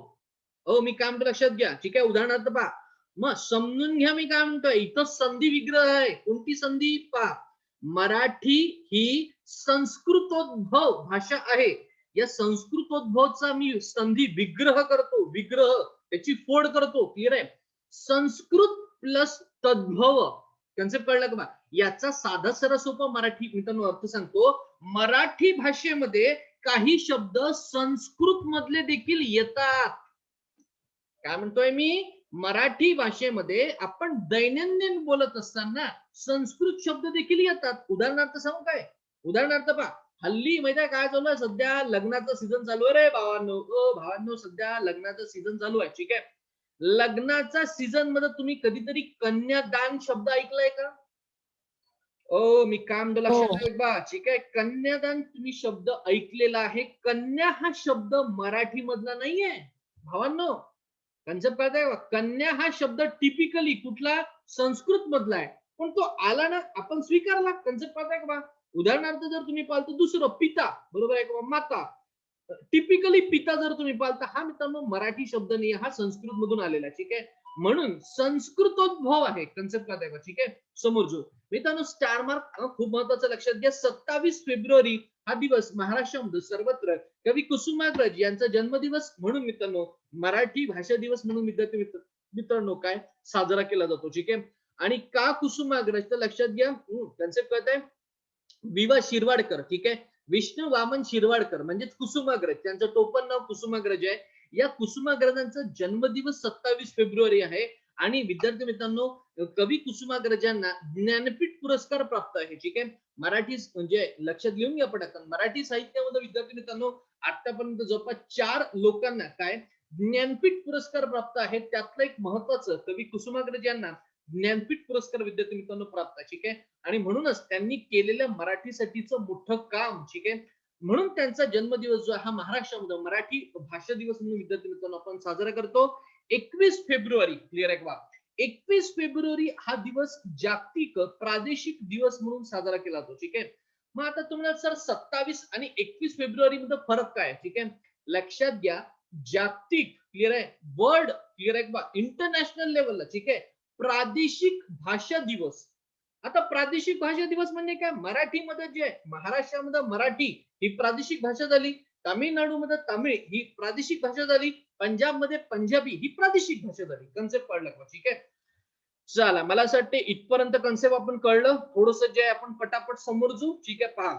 मी काय म्हणतो लक्षात घ्या. ठीक आहे. उदाहरणार्थ पहा, मग समजून घ्या मी काय म्हणतोय. इथं संधी विग्रह आहे. कोणती संधी? पहा, मराठी ही संस्कृतोद्भव भाषा आहे. या संस्कृतोद्भवचा मी संधी विग्रह करतो. विग्रह त्याची फोड करतो. क्लिअर आहे? संस्कृत प्लस तद्भव. कन्सेप्ट कळलं का? याचा साधा सरळ सोपा मराठी मित्रांनो अर्थ सांगतो. मराठी भाषेमध्ये काही शब्द संस्कृत मधले देखील येतात. काय म्हणतोय मी? मराठी भाषेमध्ये आपण दैनंदिन बोलत असताना संस्कृत शब्द देखील येतात. उदाहरणार्थ सांगू काय? उदाहरणार्थ पहा, हल्ली माहिती आहे काय चालू आहे? सध्या लग्नाचा सीझन चालू आहे रे भावांनो. भावांनो, सध्या लग्नाचा सीझन चालू आहे. ठीक आहे? लग्नाचा सीझन मध्ये तुम्ही कधीतरी कन्यादान शब्द ऐकलाय का? मी काय म्हणतो लक्षात ठेवा बा. ठीक आहे? कन्यादान तुम्ही शब्द ऐकलेला आहे. कन्या हा शब्द मराठी मधला नाहीये भावांनो. कन्सेप्ट कळताय का? कन्या हा शब्द टिपिकली कुठला? संस्कृत मधला आहे. पण तो आला ना, आपण स्वीकारला. कन्सेप्ट कळताय का बा? उदाहरणार्थ जर तुम्ही पाहतो दुसरं पिता, बरोबर आहे का? माता. टिपिकली पिता जर तुम्ही पाहता, हा मित्रांनो मराठी शब्द नाही, हा संस्कृत मधून आलेला आहे. ठीक आहे? म्हणून संस्कृतोद्भव आहे. कन्सेप्ट कळताय का? ठीक आहे? समोर जो मित्रांनो स्टार मार्क खूप महत्वाचं लक्षात घ्या. 27 फेब्रुवारी हा दिवस महाराष्ट्रामध्ये सर्वत्र कवी कुसुमाग्रज यांचा जन्मदिवस म्हणून मित्रांनो मराठी भाषा दिवस म्हणून विद्यार्थी मित्रांनो काय साजरा केला जातो. ठीक आहे? आणि का कुसुमाग्रज तर लक्षात घ्या. कन्सेप्ट कळताय? विवा शिरवाडकर. ठीक आहे? विष्णू वामन शिरवाडकर म्हणजेच कुसुमाग्रज, त्यांचं टोपण नाव कुसुमाग्रज आहे. या कुसुमाग्रजांचा जन्मदिवस 27 फेब्रुवारी आहे. आणि विद्यार्थी मित्रांनो कवी कुसुमाग्रजांना ज्ञानपीठ पुरस्कार प्राप्त आहे. ठीक आहे? मराठी म्हणजे लक्षात घेऊन घ्या पटकन. मराठी साहित्यामध्ये विद्यार्थी मित्रांनो आतापर्यंत जवळपास 4 लोकांना काय ज्ञानपीठ पुरस्कार प्राप्त आहेत. त्यातलं एक महत्वाचं कवी कुसुमाग्रज यांना ज्ञानपीठ पुरस्कार विद्यार्थी मित्रांनो प्राप्त आहे. ठीक आहे? आणि म्हणूनच त्यांनी केलेल्या मराठीसाठीचं मोठं काम. ठीक आहे? म्हणून त्यांचा जन्मदिवस जो आहे हा महाराष्ट्रामध्ये मराठी भाषा दिवस म्हणून विद्यार्थी मित्रांनो आपण साजरा करतो. 21 फेब्रुवारी. क्लिअर आहे का? 21 फेब्रुवारी हा दिवस जागतिक प्रादेशिक दिवस म्हणून साजरा केला जातो. ठीक आहे? मग आता तुम्हाला सर 27 आणि 21 फेब्रुवारी मध्ये फरक काय? ठीक आहे? लक्षात घ्या. जागतिक क्लिअर आहे, वर्ल्ड क्लिअर आहे का? इंटरनॅशनल लेवलला. ठीक आहे? प्रादेशिक भाषा दिवस. आता प्रादेशिक भाषा दिवस म्हणजे काय? मराठीमध्ये जे आहे महाराष्ट्रामध्ये मराठी ही प्रादेशिक भाषा झाली. तामिळनाडूमध्ये तामिळ ही प्रादेशिक भाषा झाली. पंजाबमध्ये पंजाबी ही प्रादेशिक भाषा झाली. कन्सेप्ट कळलं का? ठीक आहे? चला, मला असं वाटतं इथपर्यंत कन्सेप्ट आपण कळलं. थोडस जे आहे आपण पटापट समोर जाऊ. ठीक आहे? पहा,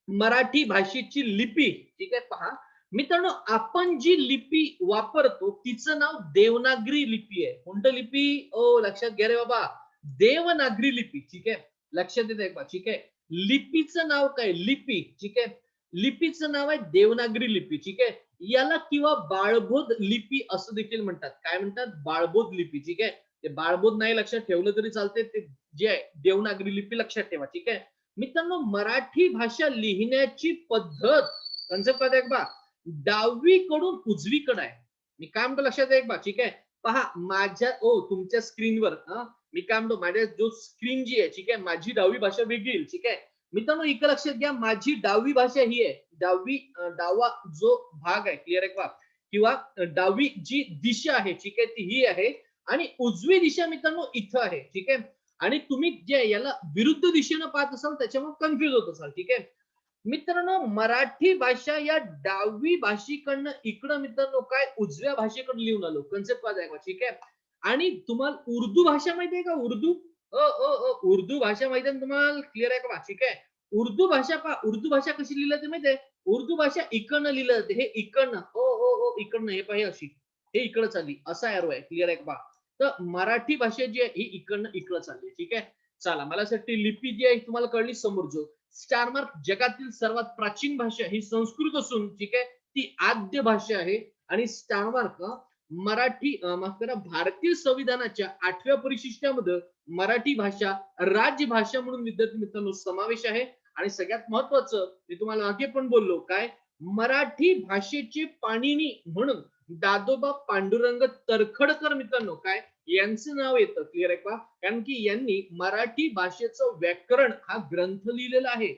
मराठी भाषेची लिपी. ठीक आहे? पहा मित्रांनो, आपण जी लिपी वापरतो तिचं नाव देवनागरी लिपी आहे. कोणतं लिपी? लक्षात घ्या रे बाबा, देवनागरी लिपी. ठीक आहे? लक्षात येते का? ठीक आहे? लिपीचं नाव काय? लिपी. ठीक आहे? लिपीचं नाव आहे देवनागरी लिपी. ठीक आहे? याला किंवा बाळबोध लिपी असं देखील म्हणतात. काय म्हणतात? बाळबोध लिपी. ठीक आहे? ते बाळबोध नाही लक्षात ठेवलं तरी चालते. ते जे आहे देवनागरी लिपी लक्षात ठेवा. ठीक आहे? मित्रांनो, मराठी भाषा लिहिण्याची पद्धत कन्सेप्ट आहे बा डावीकडून उजवीकडे आहे. मी काय म्हणतो लक्षात आहे बा. ठीक आहे? पहा माझ्या तुमच्या स्क्रीनवर मी काय म्हणतो, माझ्या जो स्क्रीन जी आहे, ठीक आहे, माझी डावी भाषा वेगळी. ठीक आहे मित्रांनो, इकडे लक्षात घ्या, माझी डावी भाषा ही आहे. डावा जो भाग आहे, क्लिअर आहे का? किंवा डावी जी दिशा आहे, ठीक आहे, ती ही आहे. आणि उजवी दिशा मित्रांनो इथं आहे. ठीक आहे? आणि तुम्ही जे याला विरुद्ध दिशेनं पाहत असाल त्याच्यामुळे कन्फ्युज होत असाल. ठीक आहे मित्रांनो, मराठी भाषा या डावी भाषेकडनं इकडं मित्रांनो काय उजव्या भाषेकडे लिहून आलो. कन्सेप्ट काय आहे? ठीक आहे? आणि तुम्हाला उर्दू भाषा माहिती आहे का? उर्दू उर्दू भाषा माहिती आहे तुम्हाला? क्लिअर आहे का? ठीक आहे? उर्दू भाषा पहा, उर्दू भाषा कशी लिहिली जाते माहिती आहे? उर्दू भाषा इकडनं लिहिलं जाते. हे इकडनं इकडनं हे पाहिजे अशी, हे इकडं चालली असा एरो आहे. क्लिअर आहे का? तर मराठी भाषा जी आहे ही इकडनं इकडं चालली. ठीक आहे? चला, मला असं लिपी जी आहे तुम्हाला कळली. समोर जो स्टार मार्क, जगातील सर्वात प्राचीन भाषा ही संस्कृत असून, ठीक आहे, ती आद्य भाषा आहे. आणि स्टार मार्क मराठी माफ करा, भारतीय संविधानाच्या 8व्या परिशिष्टामध्ये मराठी भाषा राजभाषा म्हणून विद्यार्थी मित्रांनो समावेश आहे. आणि सगळ्यात महत्वाचं मी तुम्हाला आधी पण बोललो काय, मराठी भाषेचे पाणिनी म्हणून दादोबा पांडुरंग तरखडकर मित्रांनो काय यांचं नाव येतं. क्लिअर आहे का? कारण की यांनी मराठी भाषेचं व्याकरण हा ग्रंथ लिहिलेला आहे.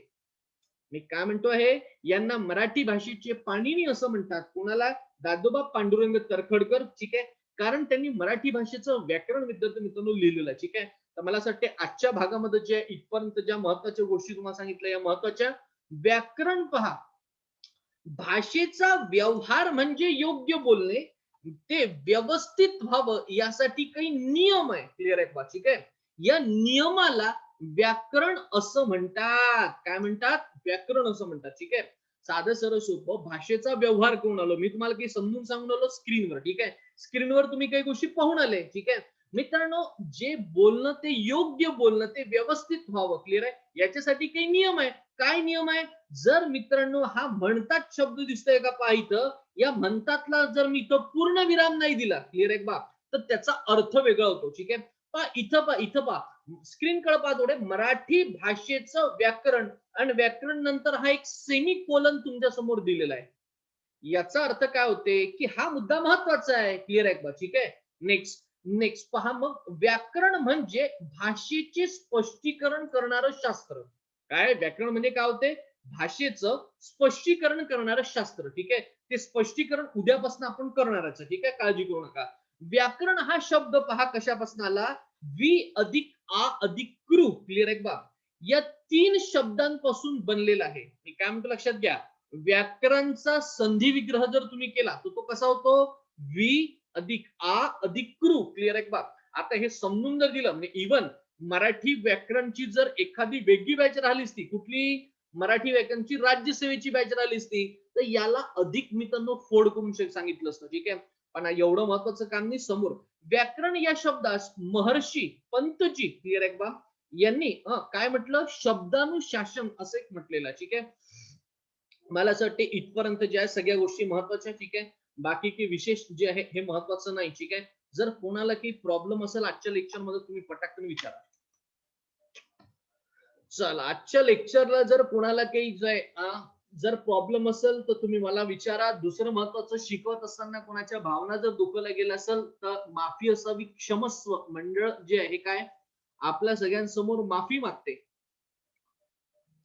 मी काय म्हणतो आहे, यांना मराठी भाषेचे पाणिनी असं म्हणतात. कोणाला? दादोबा पांडुरंग तरखडकर. ठीक आहे? कारण त्यांनी मराठी भाषेचं व्याकरण विद्यार्थी मित्रांनो लिहिलेलं आहे. ठीक आहे. तर मला असं वाटतं आजच्या भागामध्ये जे इथपर्यंत ज्या महत्वाच्या गोष्टी तुम्हाला सांगितल्या, या महत्वाच्या. व्याकरण पहा, भाषेचा व्यवहार म्हणजे योग्य बोलणे, ते व्यवस्थित व्हावं यासाठी काही नियम आहे. क्लिअर आहे का? ठीक आहे. या नियमाला व्याकरण असं म्हणतात. काय म्हणतात? व्याकरण असं म्हणतात. ठीक आहे. साधं सरळ सोपं भाषेचा व्यवहार करून आलो मी, तुम्हाला काही समजून सांगून आलो स्क्रीनवर. ठीक आहे. स्क्रीनवर तुम्ही काही गोष्टी पाहून आले. ठीक आहे. मित्रांनो, जे बोलणं ते योग्य बोलणं, ते व्यवस्थित व्हावं. क्लिअर आहे. याच्यासाठी काही नियम आहे. काय नियम आहे? जर मित्रांनो हा म्हणतात शब्द दिसतोय का पहा इथं, या म्हणतातला जर मी इथं पूर्ण विराम नाही दिला, क्लिअर आहे बा, तर त्याचा अर्थ वेगळा होतो. ठीक आहे. पहा इथं पहा, स्क्रीन कडे पहा थोडे, मराठी भाषेचं व्याकरण, आणि व्याकरण नंतर हा एक सेमी कोलन तुमच्या समोर दिलेला आहे. याचा अर्थ काय होते की हा मुद्दा महत्वाचा आहे. क्लिअर आहे का? ठीक आहे. नेक्स्ट पहा, मग व्याकरण म्हणजे भाषेचे स्पष्टीकरण करणारं शास्त्र. काय व्याकरण म्हणजे काय होते? भाषेचं स्पष्टीकरण करणारं शास्त्र. ठीक आहे. ते स्पष्टीकरण उद्यापासून आपण करणारच. ठीक आहे. काळजी करू नका. व्याकरण हा शब्द पहा कशापासून आला? वि अधिक आ अधिक कृ. क्लिअर आहे बा? या 3 शब्दांपासून बनलेला आहे. मी काय म्हणतो लक्षात घ्या. व्याकरणचा संधी विग्रह जर तुम्ही केला तर तो कसा होतो? वि अधिक आ अधिक कृ. क्लिअर आहे बा? आता हे समजून जर दिलं, म्हणजे इव्हन मराठी व्याकरणची जर एखादी वेगळी बॅच राहिली असती, कुठली? मराठी व्याकरणची राज्यसेवेची बॅच राहिली असती, तर याला अधिक मित्रांनो फोड करून सांगितलं असतं. ठीक आहे. पण एवढं महत्वाचं काम नाही. समोर व्याकरण या शब्दास महर्षी पंतजी, क्लिअर आहे बा, यांनी काय म्हटलं? शब्दानुशासन असं एक म्हटलेलं. ठीक आहे. मला असं वाटतं इथपर्यंत ज्या सगळ्या गोष्टी महत्वाच्या. ठीक आहे. बाकी काही विशेष जे आहे हे महत्वाचं नाही. ठीक आहे. जर कोणाला काही प्रॉब्लेम असेल आजच्या लेक्चर मध्ये, तुम्ही पटाकन विचारा. चला, आजच्या लेक्चरला जर कोणाला काही जर प्रॉब्लेम असेल तर तुम्ही मला विचारा. दुसरं महत्वाचं, शिकवत असताना कोणाच्या भावना जर दुखवल्या गेल्या असेल तर माफी असावी. क्षमस्व मंडळ जे आहे काय आपल्या सगळ्यांसमोर माफी मागते.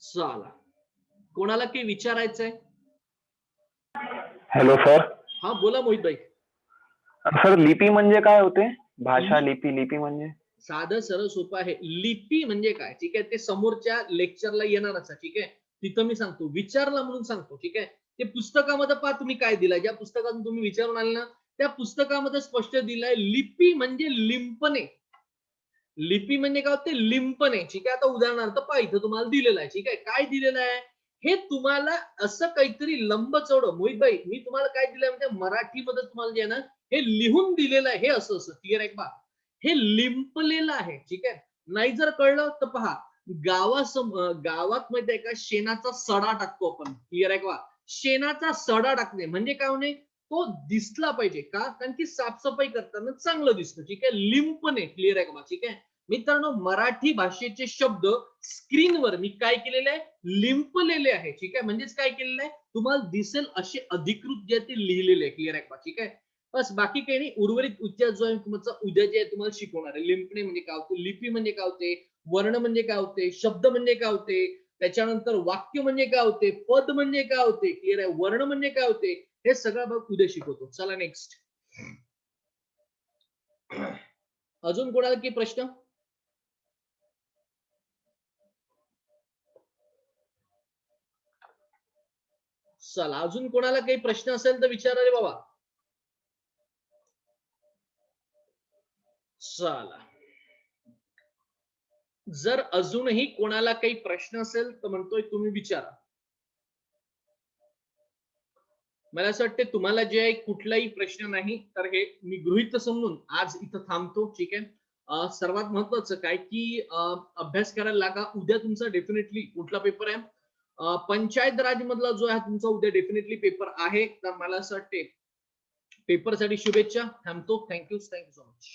चला, कोणाला काही विचारायचंय? Hello sir. हा बोला मोहित भाई. सर, लिपी म्हणजे काय होते? भाषा लिपी. लिपी म्हणजे साधं सरळ सोपं आहे. लिपी म्हणजे काय? ठीक आहे. ते समोरच्या लेक्चरला येणारच आहे. ठीक आहे. तिथं मी सांगतो, विचारला म्हणून सांगतो. ठीक आहे. ते पुस्तकामध्ये पहा तुम्ही काय दिलंय, ज्या पुस्तकातून तुम्ही विचारून आले ना, त्या पुस्तकामध्ये स्पष्ट दिलंय लिपी म्हणजे लिंपणे. लिपी म्हणजे काय होते? लिंपणे. ठीक आहे. आता उदाहरणार्थ पहा इथं तुम्हाला दिलेलं आहे. ठीक आहे. काय दिलेलं आहे? हे तुम्हाला असं काहीतरी लंबचौड. मोहित भाई, मी तुम्हाला काय दिलंय म्हणजे मराठीमध्ये तुम्हाला जे आहे ना, हे लिहून दिलेलं आहे. हे असं असं क्लिअर आहे का? हे लिंपलेलं आहे. ठीक आहे. नाही जर कळलं तर पहा, गावात माहिती आहे का शेणाचा सडा टाकतो आपण. क्लिअर आहे का? शेणाचा सडा टाकणे म्हणजे काय होणे? तो दिसला पाहिजे का? कारण की साफसफाई करताना चांगलं दिसतं. ठीक आहे. लिंपणे. क्लिअर आहे का? ठीक आहे. मित्रांनो, मराठी भाषेचे शब्द स्क्रीनवर मी काय केलेले आहे? लिंपलेले आहे. ठीक आहे. म्हणजेच काय केलेलं आहे? तुम्हाला दिसेल असे अधिकृत जे ते लिहिलेले आहे. क्लिअर आहे का? ठीक आहे. बस, बाकी काही नाही. उर्वरित उच्चार जो आहे तुमचा उद्या जे आहे तुम्हाला शिकवणार आहे. लिंपणे म्हणजे काय होते? लिपी म्हणजे काय होते? वर्ण म्हणजे काय होते? शब्द म्हणजे काय होते? त्याच्यानंतर वाक्य म्हणजे काय होते? पद म्हणजे काय होते? क्लिअर आहे? वर्ण म्हणजे काय होते? हे सगळं बघ उद्या शिकवतो. चला नेक्स्ट. अजून कोणाला काही प्रश्न? चला, अजून कोणाला काही प्रश्न असेल तर विचारा रे बाबा. चला, जर अजूनही कोणाला काही प्रश्न असेल तर म्हणतोय तुम्ही विचारा. मला असं वाटतं तुम्हाला जे आहे कुठलाही प्रश्न नाही, तर हे मी गृहीत समजून आज इथं थांबतो. ठीक आहे. सर्वात महत्वाचं काय की अभ्यास करायला लागा. उद्या तुमचा डेफिनेटली कुठला पेपर आहे? पंचायत राज मधला जो आहे तुमचा उद्या डेफिनेटली पेपर आहे. तर मला असं वाटते पेपरसाठी शुभेच्छा. थांबतो. Thank you so much.